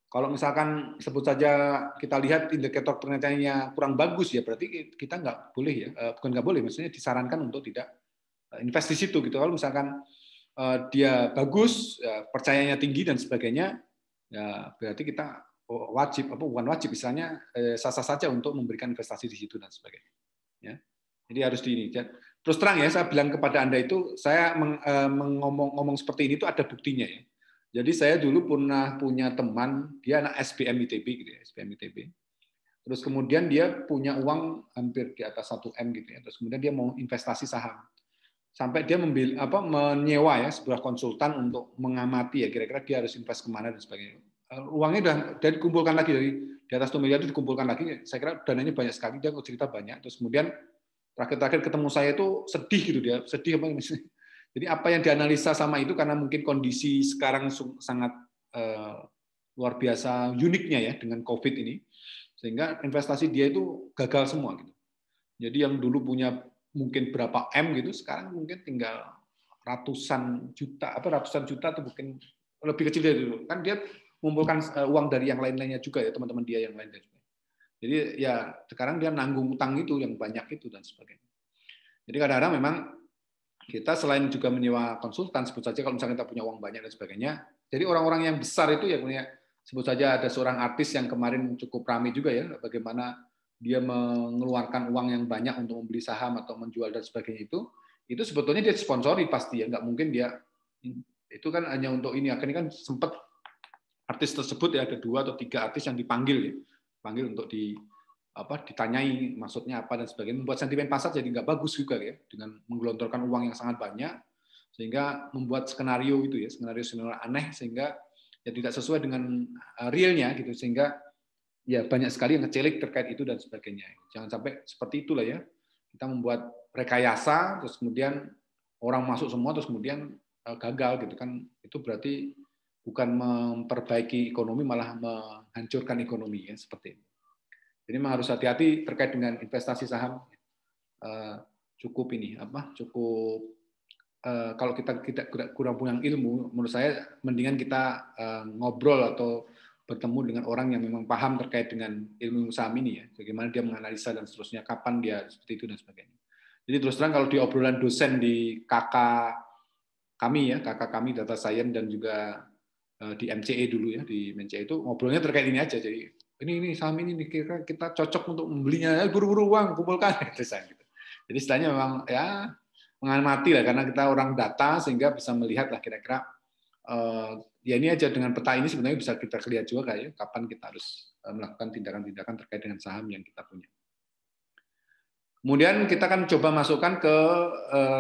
Kalau misalkan sebut saja kita lihat indikator kepercayaannya kurang bagus ya, berarti kita nggak boleh ya, bukan nggak boleh, maksudnya disarankan untuk tidak invest di situ gitu. Kalau misalkan dia bagus, percayanya tinggi dan sebagainya, ya berarti kita bukan wajib, misalnya sah-sah saja untuk memberikan investasi di situ dan sebagainya. Ya. Jadi harus di ini. Terus terang ya, saya bilang kepada Anda itu, saya ngomong seperti ini itu ada buktinya ya. Jadi saya dulu pernah punya teman, dia anak SBM ITB gitu ya, SBM ITB. Terus kemudian dia punya uang hampir di atas 1 M gitu ya. Terus kemudian dia mau investasi saham. Sampai dia menyewa ya sebuah konsultan untuk mengamati ya kira-kira dia harus invest kemana dan sebagainya. Uangnya udah dikumpulkan lagi dari di atas 1 miliar itu dikumpulkan lagi. Saya kira dananya banyak sekali, dia cerita banyak. Terus kemudian terakhir ketemu saya itu sedih gitu dia, sedih apa misalnya. Jadi apa yang dianalisa sama itu karena mungkin kondisi sekarang sangat luar biasa uniknya ya dengan COVID ini, sehingga investasi dia itu gagal semua gitu. Jadi yang dulu punya mungkin berapa M gitu, sekarang mungkin tinggal ratusan juta atau mungkin lebih kecil dari dulu. Kan dia mengumpulkan uang dari yang lain-lainnya juga ya, teman-teman dia yang lain juga. Jadi ya sekarang dia nanggung utang itu yang banyak itu dan sebagainya. Jadi kadang-kadang memang kita selain juga menyewa konsultan, sebut saja kalau misalnya kita punya uang banyak dan sebagainya. Jadi orang-orang yang besar itu ya punya, sebut saja ada seorang artis yang kemarin cukup ramai juga ya, bagaimana dia mengeluarkan uang yang banyak untuk membeli saham atau menjual dan sebagainya itu sebetulnya dia sponsori pasti ya, nggak mungkin dia itu kan hanya untuk ini. Akhirnya kan sempat artis tersebut ya ada 2 atau 3 artis yang dipanggil untuk ditanyai maksudnya apa dan sebagainya, membuat sentimen pasar jadi nggak bagus juga ya dengan menggelontorkan uang yang sangat banyak sehingga membuat skenario aneh sehingga ya tidak sesuai dengan realnya gitu, sehingga ya banyak sekali yang ngecelik terkait itu dan sebagainya. Jangan sampai seperti itulah ya, kita membuat rekayasa terus kemudian orang masuk semua terus kemudian gagal gitu kan, itu berarti bukan memperbaiki ekonomi malah menghancurkan ekonomi ya, seperti itu. Jadi memang harus hati-hati terkait dengan investasi saham. Cukup kalau kita kurang punya ilmu, menurut saya mendingan kita ngobrol atau bertemu dengan orang yang memang paham terkait dengan ilmu saham ini ya, bagaimana dia menganalisa dan seterusnya, kapan dia seperti itu dan sebagainya. Jadi terus terang kalau di obrolan dosen di kakak kami data science dan juga di MCE dulu ya, di MCE itu ngobrolnya terkait ini aja. Jadi ini saham ini kira kita cocok untuk membelinya, buru-buru uang kumpulkan gitu. Jadi istilahnya memang ya mengamati lah, karena kita orang data sehingga bisa melihat lah kira-kira ya ini aja, dengan peta ini sebenarnya bisa kita lihat juga kayak kapan kita harus melakukan tindakan-tindakan terkait dengan saham yang kita punya. Kemudian kita akan coba masukkan ke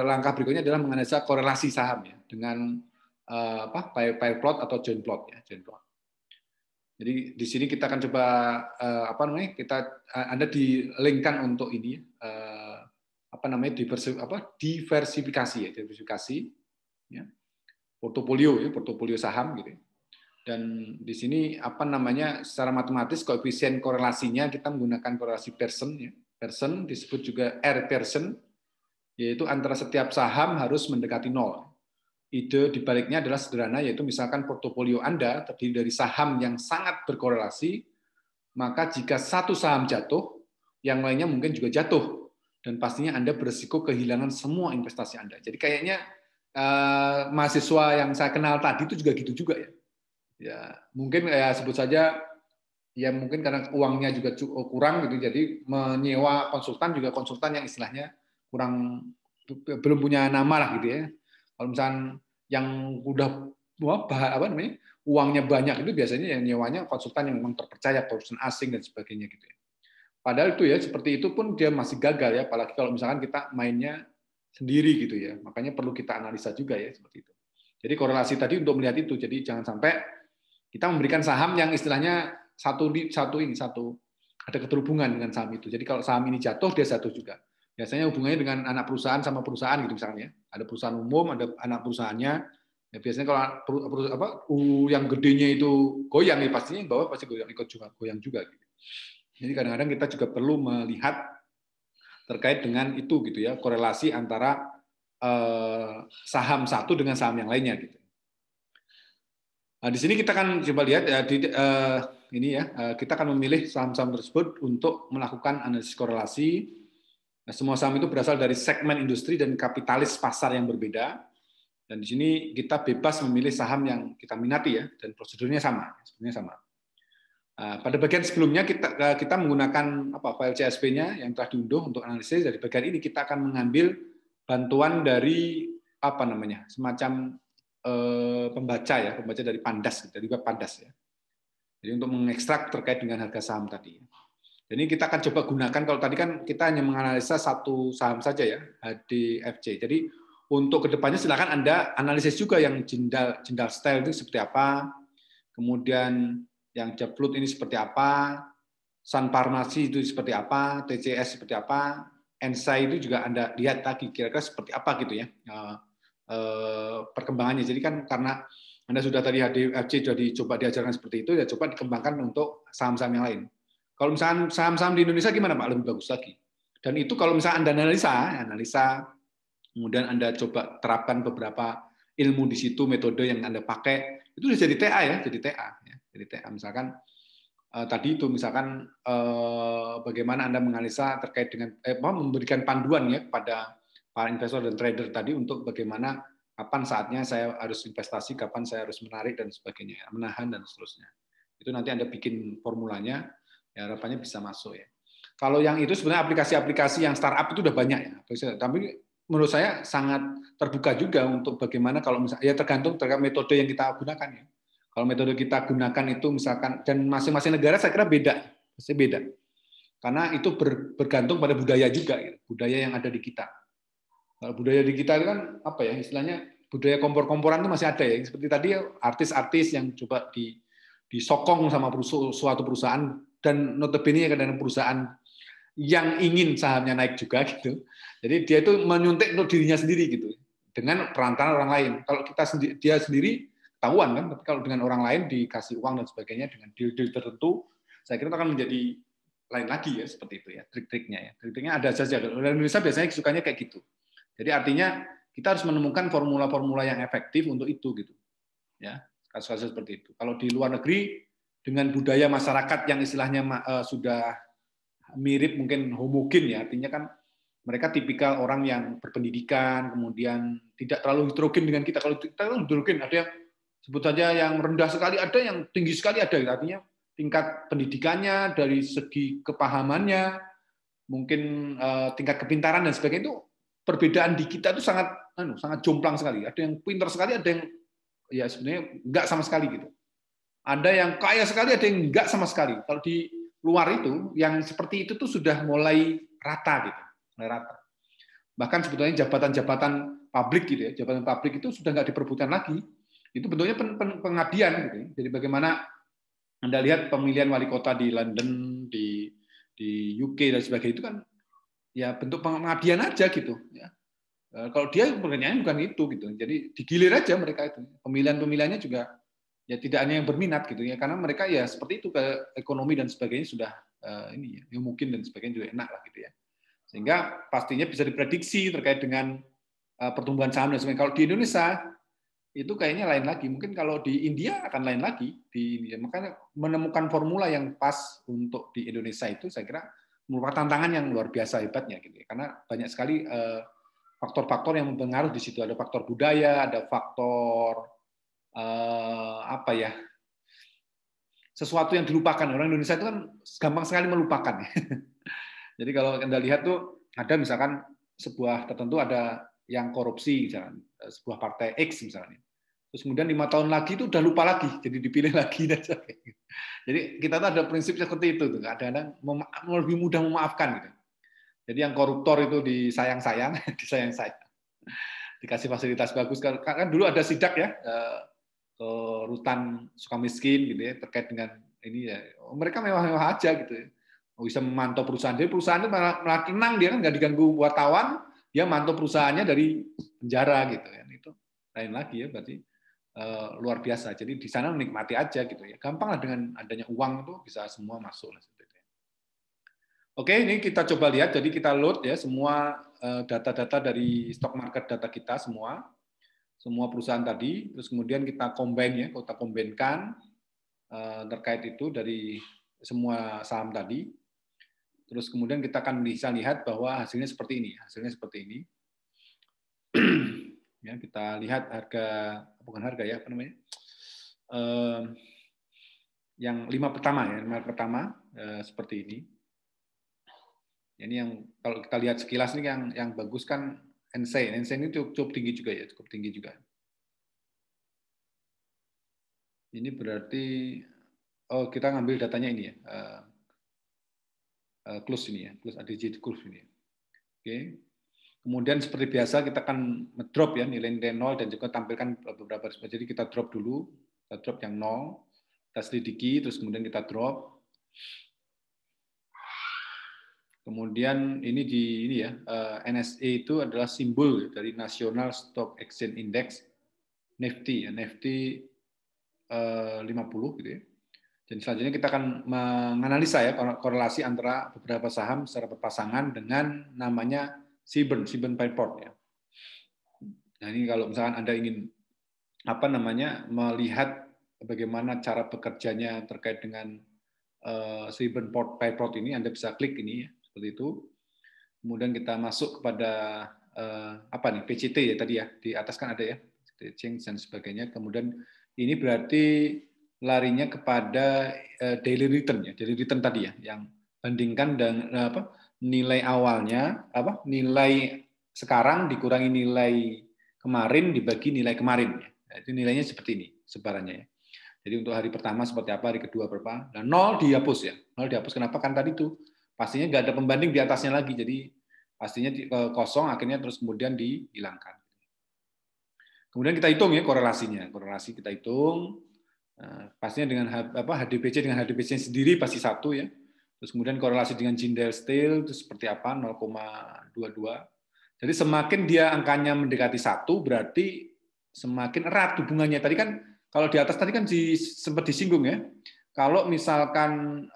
langkah berikutnya adalah menganalisa korelasi saham ya dengan pair plot atau joint plot ya, joint plot. Jadi di sini kita akan coba Anda di-linkkan untuk ini diversifikasi ya, portofolio saham gitu. Dan di sini secara matematis koefisien korelasinya kita menggunakan korelasi Pearson ya. Pearson disebut juga R Pearson, yaitu antara setiap saham harus mendekati 0. Ide dibaliknya adalah sederhana, yaitu misalkan portofolio Anda terdiri dari saham yang sangat berkorelasi, maka jika satu saham jatuh, yang lainnya mungkin juga jatuh, dan pastinya Anda berisiko kehilangan semua investasi Anda. Jadi kayaknya mahasiswa yang saya kenal tadi itu juga gitu juga ya. Ya mungkin ya sebut saja ya mungkin karena uangnya juga kurang gitu, jadi menyewa konsultan yang istilahnya belum punya nama lah gitu ya. Kalau misalnya yang udah uangnya banyak itu biasanya yang nyewanya konsultan yang memang terpercaya, konsultan asing dan sebagainya gitu ya. Padahal itu ya seperti itu pun dia masih gagal ya, apalagi kalau misalkan kita mainnya sendiri gitu ya. Makanya perlu kita analisa juga ya seperti itu. Jadi korelasi tadi untuk melihat itu. Jadi jangan sampai kita memberikan saham yang istilahnya satu ada keterhubungan dengan saham itu. Jadi kalau saham ini jatuh dia jatuh juga. Biasanya hubungannya dengan anak perusahaan sama perusahaan gitu misalnya. Ada perusahaan umum, ada anak perusahaannya. Ya, biasanya kalau yang gedenya itu goyang ya pastinya bawah pasti goyang juga gitu. Jadi kadang-kadang kita juga perlu melihat terkait dengan itu gitu ya, korelasi antara saham satu dengan saham yang lainnya gitu. Nah, di sini kita akan coba lihat ya, kita akan memilih saham-saham tersebut untuk melakukan analisis korelasi. Nah, semua saham itu berasal dari segmen industri dan kapitalis pasar yang berbeda. Dan di sini kita bebas memilih saham yang kita minati ya, dan prosedurnya sama, sebenarnya sama. Pada bagian sebelumnya kita menggunakan file CSV-nya yang telah diunduh untuk analisis. Dari bagian ini kita akan mengambil bantuan dari semacam pembaca dari Pandas, dari web Pandas ya. Jadi untuk mengekstrak terkait dengan harga saham tadi. Jadi kita akan coba gunakan, kalau tadi kan kita hanya menganalisa satu saham saja ya, HDFC. Jadi untuk kedepannya silakan Anda analisis juga yang Jindal Steel itu seperti apa, kemudian yang Japlut ini seperti apa, Sun Farmasi itu seperti apa, TCS seperti apa, Ensai itu juga Anda lihat lagi kira-kira seperti apa gitu ya perkembangannya. Jadi kan karena Anda sudah tadi HDFC sudah dicoba diajarkan seperti itu, ya coba dikembangkan untuk saham-saham yang lain. Kalau misalnya saham-saham di Indonesia gimana Pak? Lebih bagus lagi. Dan itu kalau misalnya Anda analisa, kemudian Anda coba terapkan beberapa ilmu di situ, metode yang Anda pakai, itu sudah jadi TA ya, jadi TA. Jadi TA misalkan tadi itu misalkan bagaimana Anda menganalisa terkait dengan memberikan panduan ya kepada para investor dan trader tadi untuk bagaimana kapan saatnya saya harus investasi, kapan saya harus menarik dan sebagainya, menahan dan seterusnya. Itu nanti Anda bikin formulanya, ya harapannya bisa masuk ya. Kalau yang itu sebenarnya aplikasi-aplikasi yang startup itu udah banyak ya. Tapi menurut saya sangat terbuka juga untuk bagaimana kalau misalnya ya tergantung metode yang kita gunakan ya. Kalau metode kita gunakan itu misalkan dan masing-masing negara saya kira pasti beda. Karena itu bergantung pada budaya juga, ya. Budaya yang ada di kita. Kalau budaya di kita itu kan apa ya istilahnya budaya kompor-komporan itu masih ada ya. Seperti tadi artis-artis yang coba disokong sama suatu perusahaan dan notabene kadang-kadang perusahaan yang ingin sahamnya naik juga gitu. Jadi dia itu menyuntik untuk dirinya sendiri gitu dengan perantaraan orang lain. Kalau dia sendiri ketahuan kan, tapi kalau dengan orang lain dikasih uang dan sebagainya dengan deal-deal tertentu, saya kira itu akan menjadi lain lagi ya seperti itu ya trik-triknya ya. Trik-triknya ada saja. Orang Indonesia biasanya sukanya kayak gitu. Jadi artinya kita harus menemukan formula-formula yang efektif untuk itu gitu. Ya, kasus-kasus seperti itu. Kalau di luar negeri dengan budaya masyarakat yang istilahnya sudah mirip mungkin homogen ya, artinya kan mereka tipikal orang yang berpendidikan, kemudian tidak terlalu heterogen dengan kita. Kalau kita kan heterogen, ada yang sebut saja yang rendah sekali, ada yang tinggi sekali, ada. Artinya tingkat pendidikannya, dari segi kepahamannya, mungkin tingkat kepintaran dan sebagainya itu perbedaan di kita itu sangat jomplang sekali. Ada yang pintar sekali, ada yang ya sebenarnya enggak sama sekali gitu. Ada yang kaya sekali, ada yang enggak sama sekali. Kalau di luar itu, yang seperti itu tuh sudah mulai rata gitu, mulai rata. Bahkan sebetulnya jabatan-jabatan publik gitu ya, jabatan publik itu sudah enggak diperebutkan lagi. Itu bentuknya pengabdian gitu. Jadi bagaimana Anda lihat pemilihan wali kota di London, di UK dan sebagainya itu kan ya bentuk pengabdian aja gitu ya. Kalau dia pekerjaannya bukan itu gitu. Jadi digilir aja mereka itu. Pemilihan-pemilihannya juga ya tidak hanya yang berminat gitu ya, karena mereka ya seperti itu ke ekonomi dan sebagainya sudah ini ya mungkin dan sebagainya juga enak lah gitu ya. Sehingga pastinya bisa diprediksi terkait dengan pertumbuhan saham dan sebagainya. Kalau di Indonesia itu kayaknya lain lagi. Mungkin kalau di India akan lain lagi di India. Makanya menemukan formula yang pas untuk di Indonesia itu saya kira merupakan tantangan yang luar biasa hebatnya gitu ya. Karena banyak sekali faktor-faktor yang mempengaruhi di situ. Ada faktor budaya, ada faktor apa ya, sesuatu yang dilupakan. Orang Indonesia itu kan gampang sekali melupakan. Jadi kalau Anda lihat tuh ada misalkan sebuah tertentu ada yang korupsi misalkan, sebuah partai X misalnya. Terus kemudian 5 tahun lagi itu udah lupa lagi, jadi dipilih lagi dan sebagainya. Jadi kita tuh ada prinsipnya seperti itu tuh. Kadang-kadang lebih mudah memaafkan gitu. Jadi yang koruptor itu disayang-sayang, disayang-sayang. Dikasih fasilitas bagus. Kan dulu ada sidak ya ke Rutan Sukamiskin gitu ya terkait dengan ini ya. Mereka mewah-mewah aja gitu ya. Bisa memantau perusahaan. Jadi perusahaan itu malah tenang, dia kan nggak diganggu wartawan, dia mantau perusahaannya dari penjara gitu ya. Itu lain lagi ya, berarti luar biasa. Jadi di sana menikmati aja gitu ya. Gampang lah dengan adanya uang itu bisa semua masuk lah. Oke, ini kita coba lihat. Jadi kita load ya semua data-data dari stock market data kita semua perusahaan tadi. Terus kemudian kita combine ya, kita combine-kan terkait itu dari semua saham tadi. Terus kemudian kita akan bisa lihat bahwa hasilnya seperti ini. Hasilnya seperti ini. Ya, kita lihat harga, bukan harga ya, apa namanya? Yang 5 pertama ya, 5 pertama seperti ini. Ini yang kalau kita lihat sekilas ini yang bagus kan NC ini cukup tinggi juga ya, cukup tinggi juga. Ini berarti kita ngambil datanya ini ya. Close ini ya, close ADJ close ini. Oke. Kemudian seperti biasa kita akan drop ya nilai 0 dan juga tampilkan beberapa. Jadi kita drop dulu, kita drop yang 0, kita selidiki, terus kemudian kita drop. Kemudian ini ya NSE itu adalah simbol dari National Stock Exchange Index, Nifty ya, Nifty 50 gitu ya. Dan selanjutnya kita akan menganalisa ya korelasi antara beberapa saham secara berpasangan dengan namanya Seaborn Payport ya. Nah ini kalau misalkan Anda ingin melihat bagaimana cara bekerjanya terkait dengan Seaborn Payport ini, Anda bisa klik ini ya. Seperti itu. Kemudian kita masuk kepada PCT ya tadi ya, di atas kan ada ya, change dan sebagainya. Kemudian ini berarti larinya kepada daily return ya, daily return tadi ya, yang bandingkan dengan nilai awalnya, nilai sekarang dikurangi nilai kemarin dibagi nilai kemarin ya. Nah, itu nilainya seperti ini sebarannya ya. Jadi untuk hari pertama seperti apa, hari kedua berapa. Nah, 0 dihapus ya. 0 dihapus kenapa? Kan tadi tuh pastinya nggak ada pembanding di atasnya lagi, jadi pastinya kosong, akhirnya terus kemudian dihilangkan. Kemudian kita hitung ya korelasinya, korelasi kita hitung, pastinya dengan HDBC dengan HDBC sendiri pasti 1 ya, terus kemudian korelasi dengan Jindal Steel itu seperti apa 0,22. Jadi semakin dia angkanya mendekati 1 berarti semakin erat hubungannya. Tadi kan kalau di atas tadi kan sempat disinggung ya. Kalau misalkan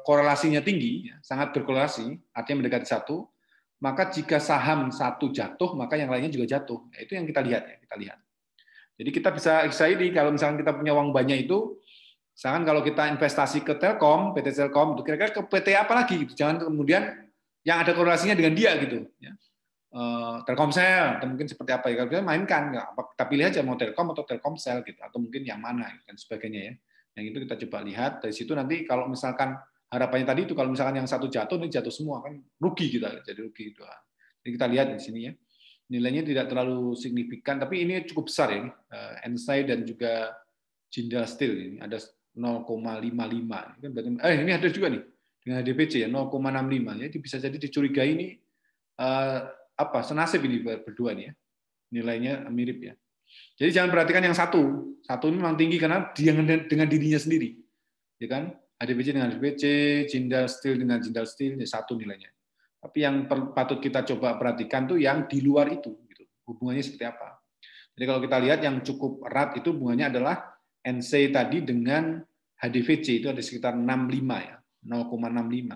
korelasinya tinggi, sangat berkorelasi, artinya mendekati 1, maka jika saham 1 jatuh, maka yang lainnya juga jatuh. Nah, itu yang kita lihat ya, kita lihat. Jadi kita bisa ini kalau misalkan kita punya uang banyak itu, misalkan kalau kita investasi ke Telkom, PT Telkom, kira-kira ke PT apa lagi? Gitu. Jangan kemudian yang ada korelasinya dengan dia gitu. Ya. Telkomsel, atau mungkin seperti apa ya? Kalau kita mainkan, kita pilih aja mau Telkom atau Telkomsel gitu, atau mungkin yang mana dan sebagainya ya. Yang itu kita coba lihat dari situ nanti kalau misalkan harapannya tadi itu kalau misalkan yang 1 jatuh ini jatuh semua kan rugi kita jadi rugi itu. Jadi kita lihat di sini ya nilainya tidak terlalu signifikan tapi ini cukup besar ya NSI dan juga Jindal Steel ini ada 0,55 kan berarti ini ada juga nih dengan HDBC ya 0,65 ya bisa jadi dicurigai ini senasib ini berdua nih ya nilainya mirip ya. Jadi jangan perhatikan yang satu ini memang tinggi karena dia dengan dirinya sendiri, ya kan? HDBC dengan HDBC, Jindal Steel dengan Jindal Steel, ya 1 nilainya. Tapi yang patut kita coba perhatikan tuh yang di luar itu, gitu. Hubungannya seperti apa? Jadi kalau kita lihat yang cukup erat itu hubungannya adalah NC tadi dengan HDVC itu ada sekitar 65 ya, 0,65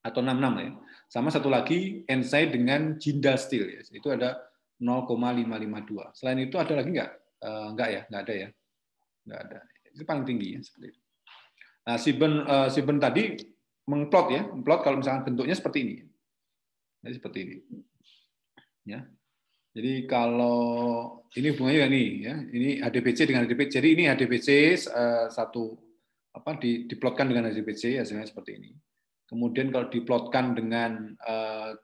atau 66 ya. Sama satu lagi NC dengan Jindal Steel ya, itu ada 0,552. Selain itu ada lagi nggak? Nggak ya, nggak ada ya. Nggak ada. Itu paling tinggi ya seperti itu. Nah, Seaborn tadi mengplot ya, mengplot kalau misalkan bentuknya seperti ini. Jadi seperti ini. Ya. Jadi kalau ini hubungannya nih ya, ini HDBC dengan HDBC. Jadi ini HDBC diplotkan dengan HDBC hasilnya seperti ini. Kemudian kalau diplotkan dengan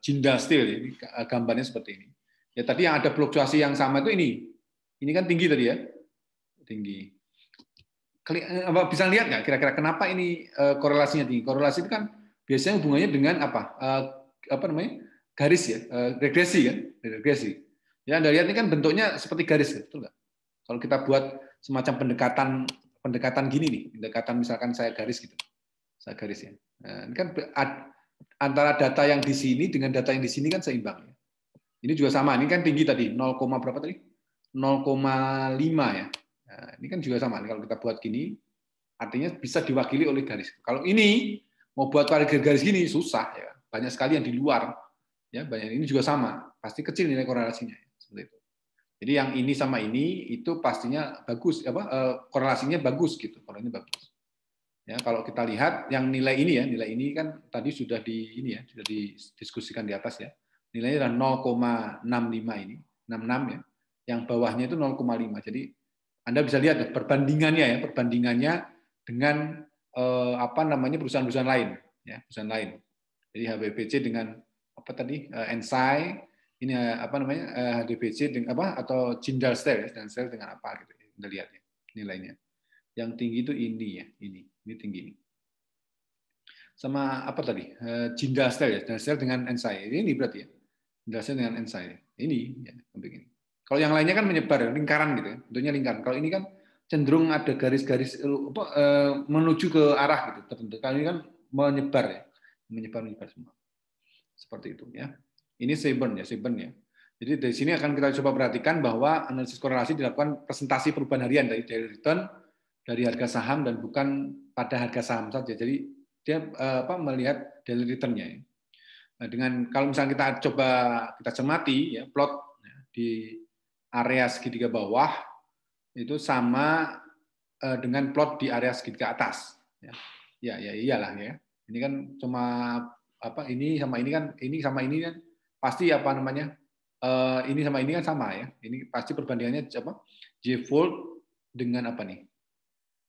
Jindal Steel ini gambarnya seperti ini. Ya tadi yang ada fluktuasi yang sama itu ini kan tinggi tadi ya, tinggi. Bisa lihat nggak kira-kira kenapa ini korelasinya tinggi? Korelasi itu kan biasanya hubungannya dengan garis ya, regresi kan, regresi. Ya, Anda lihat ini kan bentuknya seperti garis, betul nggak? Kalau kita buat semacam pendekatan gini nih, pendekatan misalkan saya garis gitu, saya garis ya. Nah, ini kan antara data yang di sini dengan data yang di sini kan seimbang. Ya. Ini juga sama, ini kan tinggi tadi, 0, berapa tadi? 0,5 ya. Nah, ini kan juga sama. Kalau kita buat gini, artinya bisa diwakili oleh garis. Kalau ini mau buat garis gini susah ya, banyak sekali yang di luar. Ya, banyak ini juga sama, pasti kecil nilai korelasinya seperti itu. Jadi yang ini sama ini itu pastinya bagus, korelasinya bagus gitu, korelasinya bagus. Ya, kalau kita lihat yang nilai ini ya, nilai ini kan tadi sudah sudah didiskusikan di atas ya. Nilainya adalah 0,65 ini, 66 ya. Yang bawahnya itu 0,5. Jadi Anda bisa lihat perbandingannya dengan perusahaan-perusahaan lain ya, perusahaan lain. Jadi HBBC dengan apa tadi? Ensai, ini HDBC dengan atau Jindal Steel ya, dengan apa gitu. Anda lihat ya nilainya. Yang tinggi itu ini ya, ini tinggi ini. Sama apa tadi? Jindal Steel ya, Steel dengan Ensai. Ini berarti ya. Jindal Steel dengan Ensai. Ini ya, begini. Kalau yang lainnya kan menyebar, lingkaran gitu ya. Bentuknya lingkaran. Kalau ini kan cenderung ada garis-garis menuju ke arah gitu tertentu. Kalau ini kan menyebar ya. Menyebar semua. Seperti itu ya. Ini Seaborn ya. Jadi dari sini akan kita coba perhatikan bahwa analisis korelasi dilakukan presentasi perubahan harian dari daily return, dari harga saham dan bukan pada harga saham saja. Jadi dia melihat daily return-nya. Nah, dengan kalau misalnya kita cermati ya plot ya, di area segitiga bawah itu sama dengan plot di area segitiga atas. Ya iyalah ya. Ini kan cuma ini sama ini kan pasti ini sama ini kan sama ya. Ini pasti perbandingannya J-Fold dengan apa nih?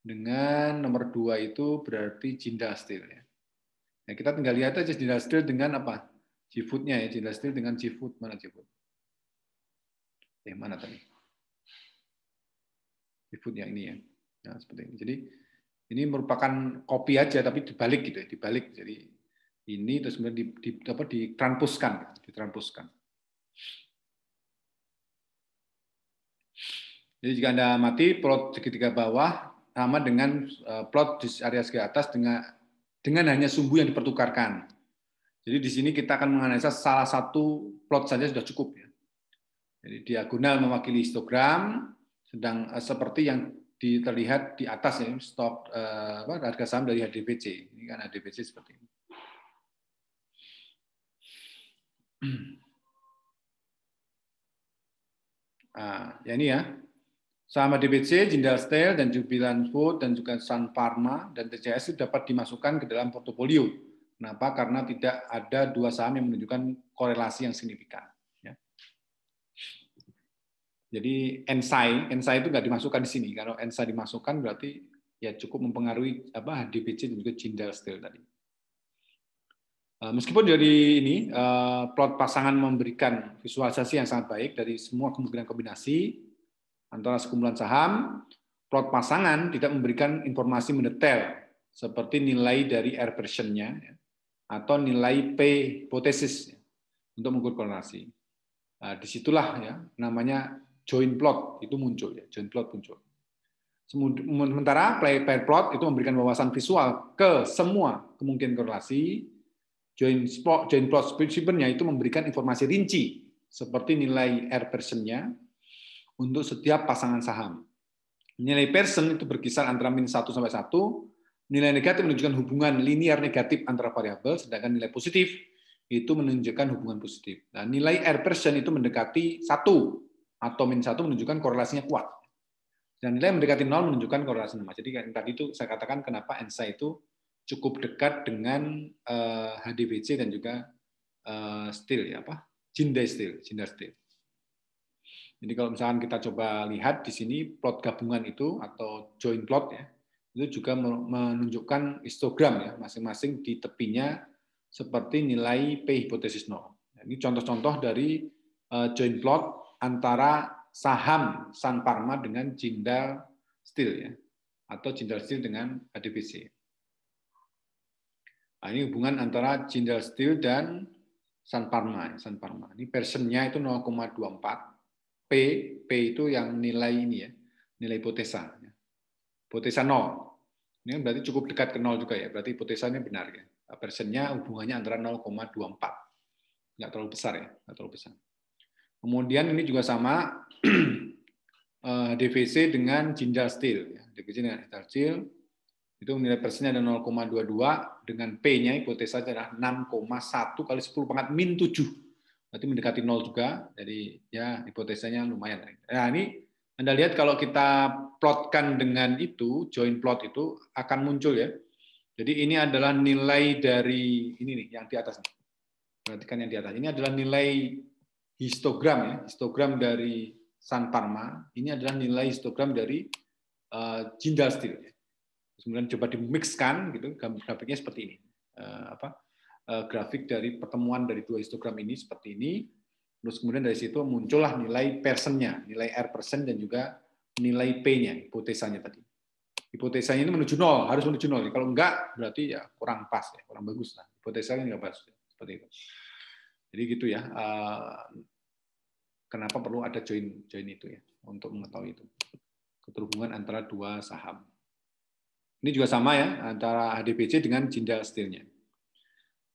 Dengan nomor 2 itu berarti Jindal Steel ya. Nah, kita tinggal lihat aja Jindal Steel dengan apa? J-Food-nya ya, Jindal Steel dengan J-Food. Mana J-Food? Mana tadi? J-Food yang ini ya. Nah, seperti ini. Jadi ini merupakan kopi aja tapi dibalik gitu ya, dibalik. Jadi ini terus kemudian ditranspuskan. Jadi jika Anda amati plot segitiga bawah sama dengan plot di area segitiga atas dengan hanya sumbu yang dipertukarkan. Jadi di sini kita akan menganalisa salah satu plot saja sudah cukup ya. Jadi diagonal mewakili histogram, sedang seperti yang terlihat di atas ya, stok harga saham dari HDBC. Ini kan HDBC seperti ini. Nah, ya ini ya. Saham HDBC, Jindal Steel, dan Jubilant Food, dan juga Sun Pharma, dan TCS itu dapat dimasukkan ke dalam portofolio. Kenapa? Karena tidak ada dua saham yang menunjukkan korelasi yang signifikan. Ya. Jadi Ensai itu nggak dimasukkan di sini. Kalau Ensai dimasukkan berarti ya cukup mempengaruhi HDBC dan juga Jindal Steel tadi. Meskipun dari ini plot pasangan memberikan visualisasi yang sangat baik dari semua kemungkinan kombinasi antara sekumpulan saham, plot pasangan tidak memberikan informasi mendetail seperti nilai dari R version-nya atau nilai P hipotesis untuk mengukur korelasi. Nah, disitulah ya namanya joint plot itu muncul ya, joint plot muncul. Sementara pair plot itu memberikan wawasan visual ke semua kemungkinan korelasi. Joint plot prinsipnya itu memberikan informasi rinci seperti nilai R version-nya untuk setiap pasangan saham. Nilai Pearson itu berkisar antara min 1 sampai 1. Nilai negatif menunjukkan hubungan linear negatif antara variabel, sedangkan nilai positif itu menunjukkan hubungan positif. Nah, nilai R Pearson itu mendekati 1 atau min 1 menunjukkan korelasinya kuat. Dan nilai mendekati 0 menunjukkan korelasi lemah. Jadi tadi itu saya katakan kenapa Ensai itu cukup dekat dengan HDBC dan juga Steel ya Jindal Steel. Jadi kalau misalkan kita coba lihat di sini plot gabungan itu atau joint plot ya, itu juga menunjukkan histogram ya, masing-masing di tepinya seperti nilai P hipotesis 0. Ini contoh-contoh dari joint plot antara saham Sun Pharma dengan Jindal Steel ya, atau Jindal Steel dengan HDBC. Nah, ini hubungan antara Jindal Steel dan Sun Pharma. Ini Pearson-nya itu 0,24. P itu yang nilai ini ya, nilai hipotesa. Hipotesa 0. Ini berarti cukup dekat ke 0 juga ya, berarti hipotesanya benar ya. Persennya hubungannya antara 0,24. Nggak terlalu besar ya, nggak terlalu besar. Kemudian ini juga sama, DVC dengan ginjal steel. DVC dengan ginjal steel, itu nilai persennya ada 0,22, dengan P-nya hipotesa adalah 6,1 kali 10 pangkat min 7. Berarti mendekati 0 juga, jadi ya hipotesanya lumayan. Nah ini Anda lihat kalau kita plotkan dengan itu, join plot itu akan muncul ya. Jadi ini adalah nilai dari, ini nih yang di atas. Perhatikan yang di atas. Ini adalah nilai histogram ya, histogram dari Sun Pharma. Ini adalah nilai histogram dari ginjal steel. Kemudian coba dimixkan, gitu, grafiknya seperti ini. Grafik dari pertemuan dari dua histogram ini seperti ini. Terus kemudian dari situ muncullah nilai persennya, nilai R persen dan juga nilai P-nya, hipotesanya tadi. Hipotesanya ini menuju 0, harus menuju 0. Kalau enggak, berarti ya kurang pas, ya, kurang bagus. Nah, hipotesanya enggak pas, seperti itu. Jadi gitu ya. Kenapa perlu ada join itu ya, untuk mengetahui itu. Keterhubungan antara dua saham. Ini juga sama ya, antara HDBC dengan ginjal steel-nya.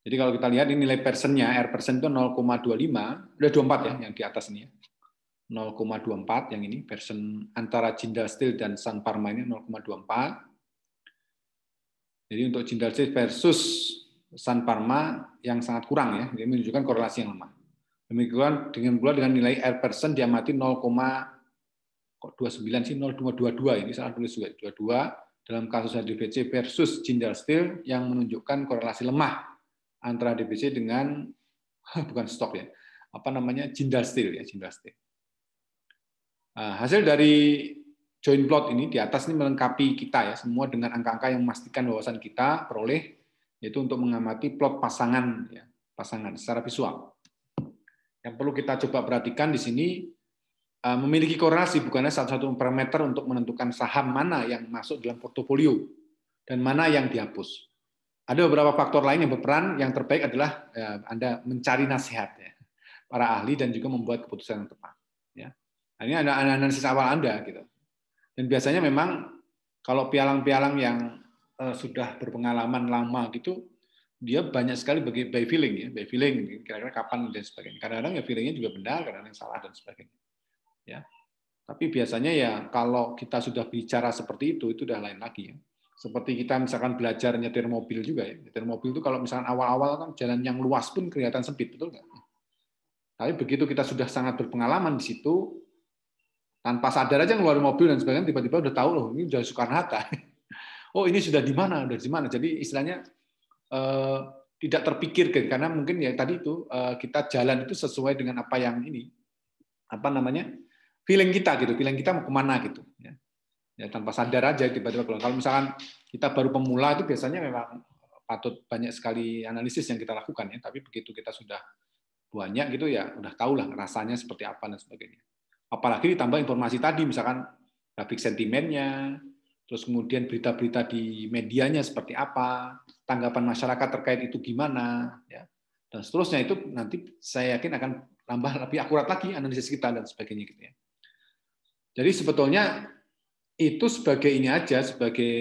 Jadi kalau kita lihat ini nilai persennya, R persen itu 0,25, udah 24 ya, yang di atas ini ya. 0,24 yang ini, persen antara ginjal steel dan Sun Pharma ini 0,24. Jadi untuk ginjal steel versus Sun Pharma yang sangat kurang ya, ini menunjukkan korelasi yang lemah. Demikian dengan nilai R persen diamati 0,29 sih, 0,22 ini salah tulis juga, 22 dalam kasus HDBC versus ginjal steel yang menunjukkan korelasi lemah antara HDBC dengan bukan stok ya, ginjal steel ya, ginjal steel. Nah, hasil dari join plot ini di atas ini melengkapi kita ya, semua dengan angka-angka yang memastikan wawasan kita peroleh, yaitu untuk mengamati plot pasangan ya, pasangan secara visual. Yang perlu kita coba perhatikan di sini memiliki korelasi bukannya satu-satu parameter untuk menentukan saham mana yang masuk dalam portofolio dan mana yang dihapus. Ada beberapa faktor lain yang berperan. Yang terbaik adalah Anda mencari nasihat ya, para ahli dan juga membuat keputusan yang tepat. Ya. Nah, ini ada analisis awal Anda gitu. Dan biasanya memang kalau pialang-pialang yang sudah berpengalaman lama gitu, dia banyak sekali by feeling ya, by feeling kira-kira kapan dan sebagainya. Kadang-kadang ya feelingnya juga benar, kadang-kadang salah dan sebagainya. Ya. Tapi biasanya ya kalau kita sudah bicara seperti itu udah lain lagi ya. Seperti kita misalkan belajar nyetir mobil juga ya. Nyetir mobil itu kalau misalkan awal-awal kan jalan yang luas pun kelihatan sempit, betul nggak? Tapi begitu kita sudah sangat berpengalaman di situ, tanpa sadar aja ngeluarin mobil dan sebagainya, tiba-tiba udah tahu loh, ini udah Soekarno-Hatta. Oh ini sudah di mana, udah di mana. Jadi istilahnya tidak terpikir karena mungkin ya tadi itu kita jalan itu sesuai dengan apa yang ini, feeling kita gitu, feeling kita mau kemana gitu. Ya tanpa sadar aja tiba-tiba kalau misalkan kita baru pemula itu biasanya memang patut banyak sekali analisis yang kita lakukan ya, tapi begitu kita sudah banyak gitu ya udah tahu lah rasanya seperti apa dan sebagainya. Apalagi ditambah informasi tadi misalkan grafik sentimennya, terus kemudian berita-berita di medianya seperti apa, tanggapan masyarakat terkait itu gimana ya. Dan seterusnya itu nanti saya yakin akan tambah lebih akurat lagi analisis kita dan sebagainya gitu ya. Jadi sebetulnya itu sebagai ini aja, sebagai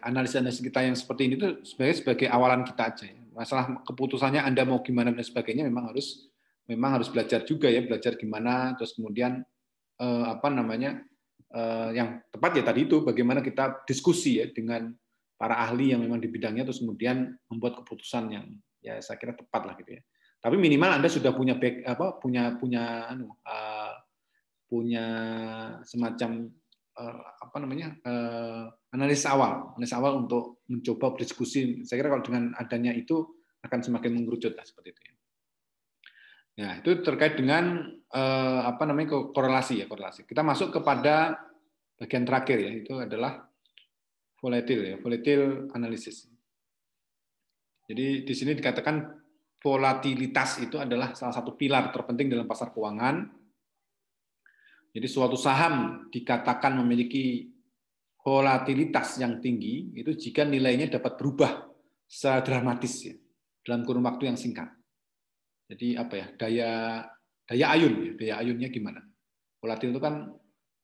analisis kita yang seperti ini itu sebagai awalan kita aja. Masalah keputusannya Anda mau gimana dan sebagainya memang harus belajar juga ya, belajar gimana, terus kemudian yang tepat ya tadi itu bagaimana kita diskusi ya dengan para ahli yang memang di bidangnya, terus kemudian membuat keputusan yang ya saya kira tepat lah gitu ya. Tapi minimal Anda sudah punya punya semacam analis awal untuk mencoba berdiskusi. Saya kira kalau dengan adanya itu akan semakin mengerucut lah seperti itu ya. Nah, itu terkait dengan korelasi ya, korelasi. Kita masuk kepada bagian terakhir ya, itu adalah volatile analysis. Jadi di sini dikatakan volatilitas itu adalah salah satu pilar terpenting dalam pasar keuangan. Jadi suatu saham dikatakan memiliki volatilitas yang tinggi itu jika nilainya dapat berubah secara dramatis ya, dalam kurun waktu yang singkat. Jadi daya ayun ya, daya ayunnya gimana? Volatil itu kan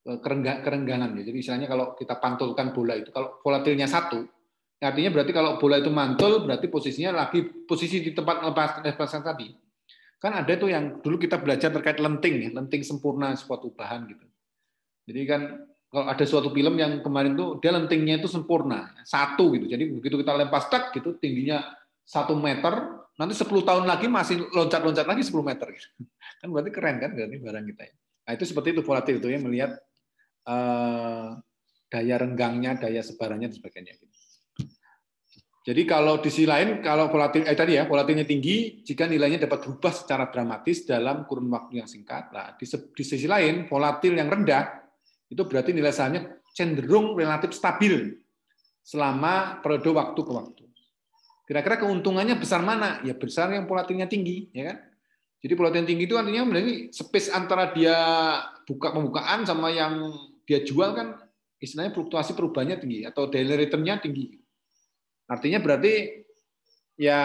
kerenggangan. Jadi istilahnya kalau kita pantulkan bola itu, kalau volatilnya 1, artinya berarti kalau bola itu mantul, berarti posisinya lagi posisi di tempat lepaskan tadi. Kan ada tuh yang dulu kita belajar terkait lenting, ya, lenting sempurna suatu bahan gitu. Jadi kan kalau ada suatu film yang kemarin tuh dia lentingnya itu sempurna, 1 gitu. Jadi begitu kita lempar tak gitu, tingginya 1 meter, nanti 10 tahun lagi masih loncat-loncat lagi 10 meter. Gitu. Kan berarti keren kan berarti barang kita. Nah itu seperti itu volatil itu ya, melihat daya renggangnya, daya sebarannya dan sebagainya. Jadi kalau di sisi lain, kalau volatilnya tinggi, jika nilainya dapat berubah secara dramatis dalam kurun waktu yang singkat. Nah, di sisi lain, volatil yang rendah itu berarti nilai sahamnya cenderung relatif stabil selama periode waktu ke waktu. Kira-kira keuntungannya besar mana? Ya besar yang volatilnya tinggi, ya kan? Jadi volatil tinggi itu artinya berarti space antara dia pembukaan sama yang dia jual kan istilahnya fluktuasi perubahannya tinggi atau daily return-nya tinggi. Artinya berarti ya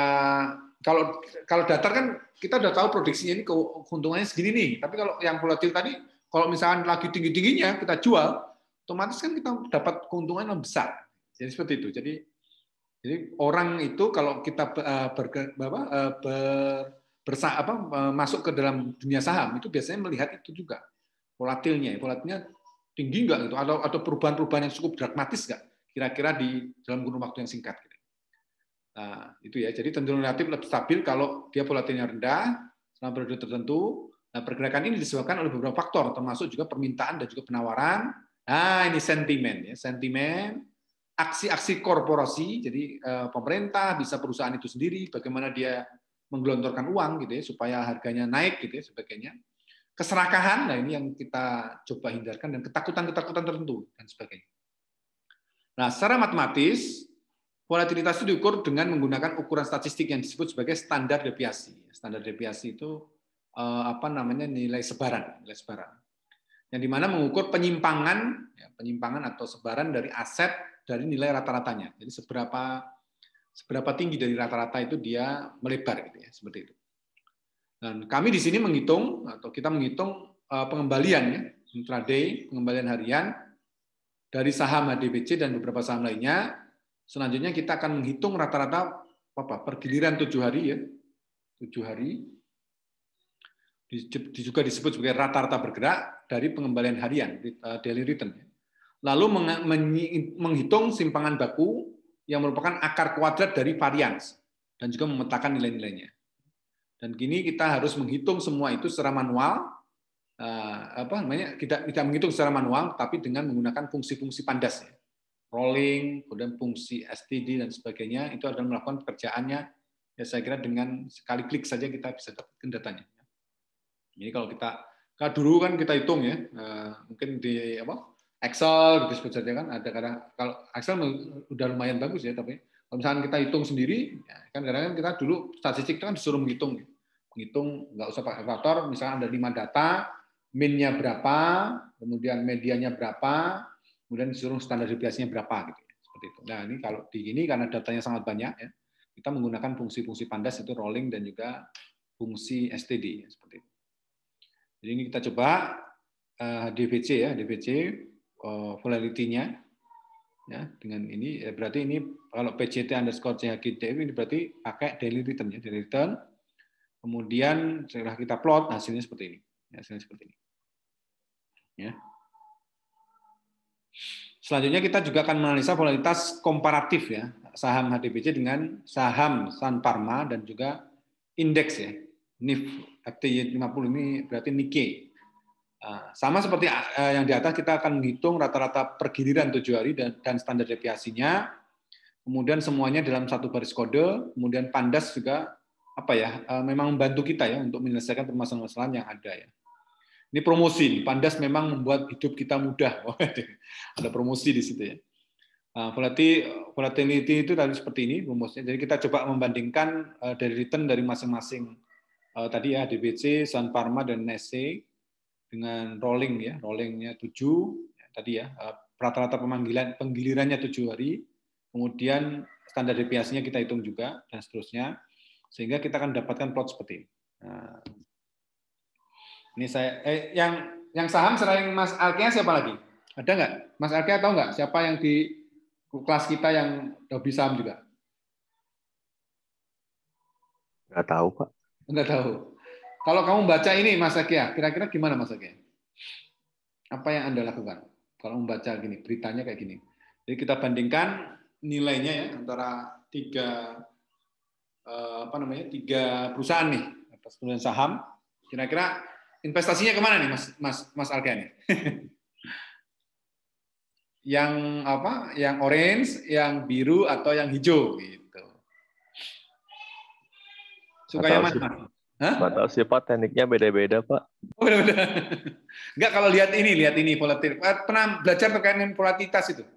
kalau datar kan kita udah tahu prediksinya ini keuntungannya segini nih. Tapi kalau yang volatil tadi, kalau misalkan lagi tinggi-tingginya kita jual, otomatis kan kita dapat keuntungan yang besar. Jadi seperti itu. Jadi orang itu kalau kita masuk ke dalam dunia saham itu biasanya melihat itu juga volatilnya tinggi nggak gitu atau perubahan-perubahan yang cukup dramatis nggak kira-kira di dalam kurun waktu yang singkat. Nah, itu ya. Jadi cenderung relatif lebih stabil kalau dia volatilnya rendah selama periode tertentu. Nah, pergerakan ini disebabkan oleh beberapa faktor, termasuk juga permintaan dan juga penawaran. Nah, ini sentimen ya, sentimen, aksi-aksi korporasi. Jadi pemerintah bisa perusahaan itu sendiri, bagaimana dia menggelontorkan uang gitu ya supaya harganya naik gitu ya sebagainya. Keserakahan, nah ini yang kita coba hindarkan dan ketakutan-ketakutan tertentu dan sebagainya. Nah, secara matematis volatilitas itu diukur dengan menggunakan ukuran statistik yang disebut sebagai standar deviasi. Standar deviasi itu nilai sebaran, yang dimana mengukur penyimpangan atau sebaran dari aset dari nilai rata-ratanya. Jadi seberapa tinggi dari rata-rata itu dia melebar, gitu ya, seperti itu. Dan kami di sini kita menghitung pengembalian ya, intraday, pengembalian harian dari saham HDBC dan beberapa saham lainnya. Selanjutnya kita akan menghitung rata-rata pergiliran 7 hari ya. 7 hari. Juga disebut sebagai rata-rata bergerak dari pengembalian harian, daily return. Lalu menghitung simpangan baku yang merupakan akar kuadrat dari varians dan juga memetakan nilai-nilainya. Dan kini kita harus menghitung semua itu secara manual. Kita menghitung secara manual tapi dengan menggunakan fungsi-fungsi pandas ya. Rolling, kemudian fungsi STD dan sebagainya, itu adalah melakukan pekerjaannya ya saya kira dengan sekali klik saja kita bisa dapatkan datanya. Jadi kalau dulu kan kita hitung ya, mungkin di Excel gitu saja kan ada kadang kalau Excel udah lumayan bagus ya, tapi kalau misalnya kita hitung sendiri, ya, kan kadang-kadang kita dulu statistik kan disuruh menghitung nggak usah pakai kalkulator, misalnya ada 5 data, min-nya berapa, kemudian medianya berapa, kemudian disuruh standar deviasinya berapa gitu ya, seperti itu. Nah ini kalau di ini karena datanya sangat banyak ya, kita menggunakan fungsi-fungsi pandas itu rolling dan juga fungsi STD seperti itu. Jadi ini kita coba DVC ya, DVC volatility-nya ya dengan ini berarti ini kalau PCT_CHGDF ini berarti pakai daily return ya, daily return. Kemudian setelah kita plot hasilnya seperti ini. Hasilnya seperti ini. Ya. Selanjutnya kita juga akan menganalisa volatilitas komparatif ya, saham HDBC dengan saham Sun Pharma dan juga indeks ya. NIF FTSE 50 ini berarti Nikkei. Sama seperti yang di atas, kita akan menghitung rata-rata pergiliran 7 hari dan standar deviasinya. Kemudian semuanya dalam satu baris kode. Kemudian pandas juga memang membantu kita ya untuk menyelesaikan permasalahan-permasalahan yang ada ya. Ini promosi, pandas memang membuat hidup kita mudah. Ada promosi di situ ya. Volatility itu tadi seperti ini rumusnya. Jadi kita coba membandingkan dari return dari masing-masing tadi ya DBC, Sun Pharma dan NSE dengan rolling ya, rollingnya 7 tadi ya, rata-rata penggilirannya 7 hari, kemudian standar deviasinya kita hitung juga dan seterusnya, sehingga kita akan dapatkan plot seperti ini. Nah, ini saya yang Yang saham selain Mas Alkea siapa lagi? Ada nggak? Mas Alkea tahu nggak siapa yang di kelas kita yang hobi saham juga? Nggak tahu, Pak. Nggak tahu. Kalau kamu baca ini Mas Alkea, kira-kira gimana Mas Alkea? Apa yang Anda lakukan? Kalau membaca gini, beritanya kayak gini. Jadi kita bandingkan nilainya ya antara tiga perusahaan nih atas perusahaan saham. Kira-kira investasinya kemana nih Mas Alkea nih? Yang apa? Yang orange, yang biru atau yang hijau gitu. Suka yang mana? Nggak tahu sih Pak, tekniknya beda-beda Pak. Oh, benar-benar. Enggak, kalau lihat ini volatil. Pernah belajar terkait dengan volatilitas itu?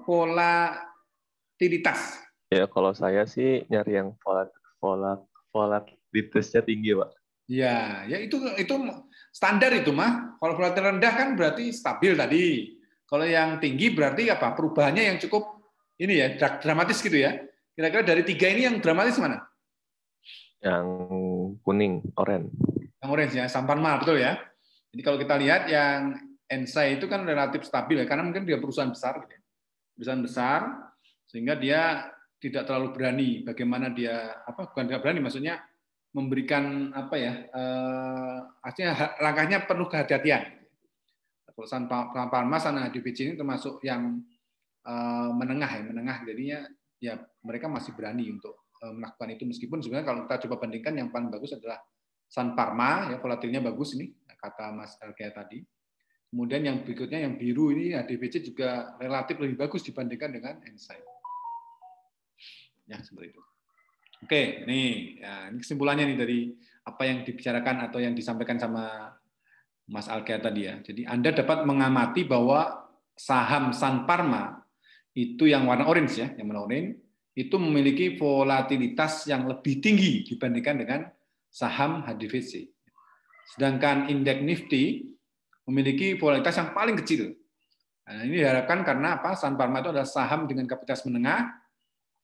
Volatilitas. Ya kalau saya sih nyari yang volatilitasnya tinggi Pak. Ya itu standar itu mah. Kalau volatil rendah kan berarti stabil tadi. Kalau yang tinggi berarti apa? Perubahannya yang cukup ini ya, dramatis gitu ya. Kira-kira dari tiga ini yang dramatis mana? Yang kuning, oranye. Yang orange ya, Samparma, betul ya. Jadi kalau kita lihat yang Ensai itu kan relatif stabil ya, karena mungkin dia perusahaan besar, gitu ya. Perusahaan besar, sehingga dia tidak terlalu berani. Bagaimana dia bukan tidak berani, maksudnya memberikan artinya langkahnya penuh kehati-hatian. Kalau Samparma sama DBC ini termasuk yang menengah, jadinya ya mereka masih berani untuk melakukan itu, meskipun sebenarnya kalau kita coba bandingkan yang paling bagus adalah Sun Pharma, ya volatilnya bagus ini kata Mas Alkea tadi. Kemudian yang berikutnya yang biru ini DBC juga relatif lebih bagus dibandingkan dengan Ensai. Ya seperti itu. Oke, nih ya, ini kesimpulannya nih dari apa yang dibicarakan atau yang disampaikan sama Mas Alkea tadi ya. Jadi Anda dapat mengamati bahwa saham Sun Pharma itu yang warna orange ya, yang warna orange itu memiliki volatilitas yang lebih tinggi dibandingkan dengan saham HDVC. Sedangkan indeks Nifty memiliki volatilitas yang paling kecil. Nah, ini diharapkan karena apa? Sun Pharma itu adalah saham dengan kapitalitas menengah,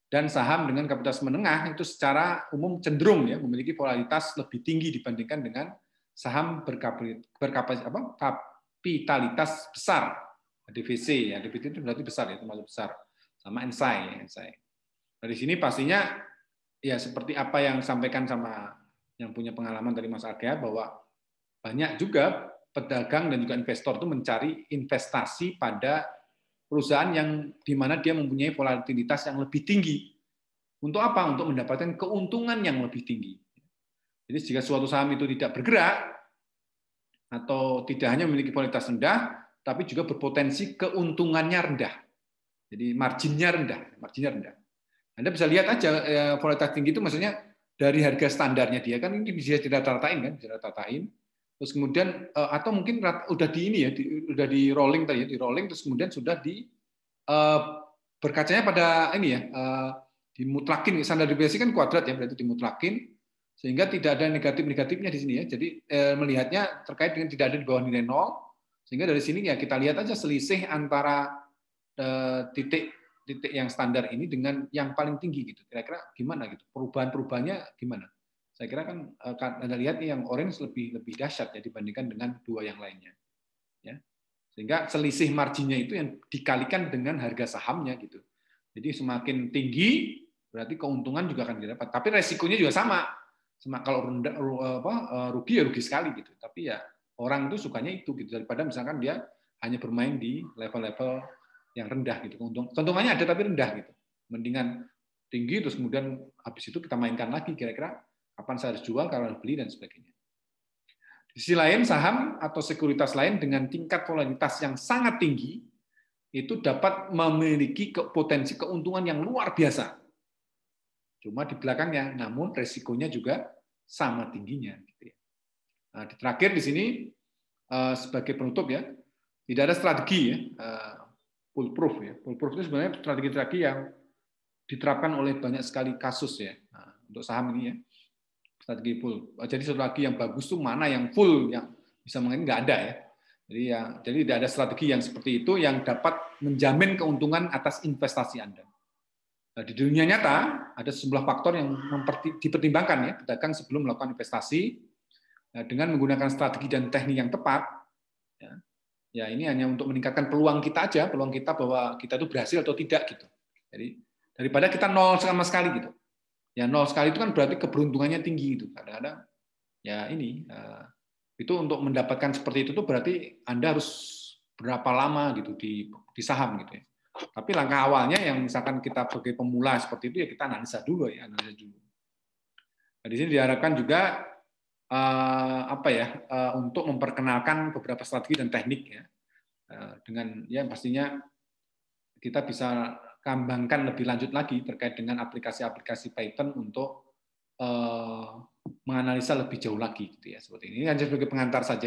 dan saham dengan kapitalitas menengah itu secara umum cenderung ya memiliki volatilitas lebih tinggi dibandingkan dengan saham berkapitalitas besar. HDVC ya, HDVC itu berarti besar ya, termasuk besar. Sama Ensai. Dari sini pastinya ya seperti apa yang disampaikan sama yang punya pengalaman dari Mas Alkea, bahwa banyak juga pedagang dan juga investor itu mencari investasi pada perusahaan yang di mana dia mempunyai volatilitas yang lebih tinggi. Untuk apa? Untuk mendapatkan keuntungan yang lebih tinggi. Jadi jika suatu saham itu tidak bergerak atau tidak hanya memiliki volatilitas rendah, tapi juga berpotensi keuntungannya rendah. Jadi marginnya rendah. Anda bisa lihat aja volatilitas tinggi itu maksudnya dari harga standarnya dia kan ini bisa dirata-ratain kan, terus kemudian atau mungkin udah di ini ya, udah di rolling tadi ya, di rolling terus kemudian sudah di berkacanya pada ini ya, dimutlakin. Standar deviasi kan kuadrat ya, berarti dimutlakin sehingga tidak ada negatifnya di sini ya. Jadi melihatnya terkait dengan tidak ada di bawah nilai 0, sehingga dari sini ya kita lihat aja selisih antara titik yang standar ini dengan yang paling tinggi gitu. Kira-kira gimana gitu? Perubahannya gimana? Saya kira kan Anda lihat yang orange lebih dahsyat ya dibandingkan dengan dua yang lainnya. Ya. Sehingga selisih marginnya itu yang dikalikan dengan harga sahamnya gitu. Jadi semakin tinggi berarti keuntungan juga akan didapat. Tapi resikonya juga sama. Kalau rendah rugi ya rugi sekali gitu. Tapi ya orang itu sukanya itu gitu, daripada misalkan dia hanya bermain di level-level yang rendah gitu. Keuntungannya ada tapi rendah gitu. Mendingan tinggi terus kemudian habis itu kita mainkan lagi kira-kira kapan saya harus jual, kapan harus beli dan sebagainya. Di sisi lain saham atau sekuritas lain dengan tingkat volatilitas yang sangat tinggi itu dapat memiliki potensi keuntungan yang luar biasa. Cuma di belakangnya, namun resikonya juga sama tingginya. Gitu ya. Nah, terakhir di sini sebagai penutup ya, tidak ada strategi ya. Foolproof ya. Foolproof itu sebenarnya strategi-strategi yang diterapkan oleh banyak sekali kasus ya. Nah, untuk saham ini ya. Strategi full. Jadi strategi yang bagus tuh mana yang full yang bisa mengenai nggak ada ya. Jadi tidak ada strategi yang seperti itu yang dapat menjamin keuntungan atas investasi Anda. Nah, di dunia nyata ada sejumlah faktor yang dipertimbangkan ya pedagang sebelum melakukan investasi. Nah, dengan menggunakan strategi dan teknik yang tepat, ya ini hanya untuk meningkatkan peluang kita aja, peluang kita bahwa kita itu berhasil atau tidak gitu. Jadi daripada kita nol sama sekali gitu. Ya nol sekali itu kan berarti keberuntungannya tinggi gitu. Kadang-kadang ya ini itu untuk mendapatkan seperti itu tuh berarti Anda harus berapa lama gitu di saham gitu ya. Tapi langkah awalnya yang misalkan kita sebagai pemula seperti itu ya kita analisa dulu ya, analisa dulu. Nah, di sini diharapkan juga untuk memperkenalkan beberapa strategi dan teknik ya, dengan ya pastinya kita bisa kembangkan lebih lanjut lagi terkait dengan aplikasi-aplikasi Python untuk menganalisa lebih jauh lagi gitu ya, seperti ini. Ini hanya sebagai pengantar saja.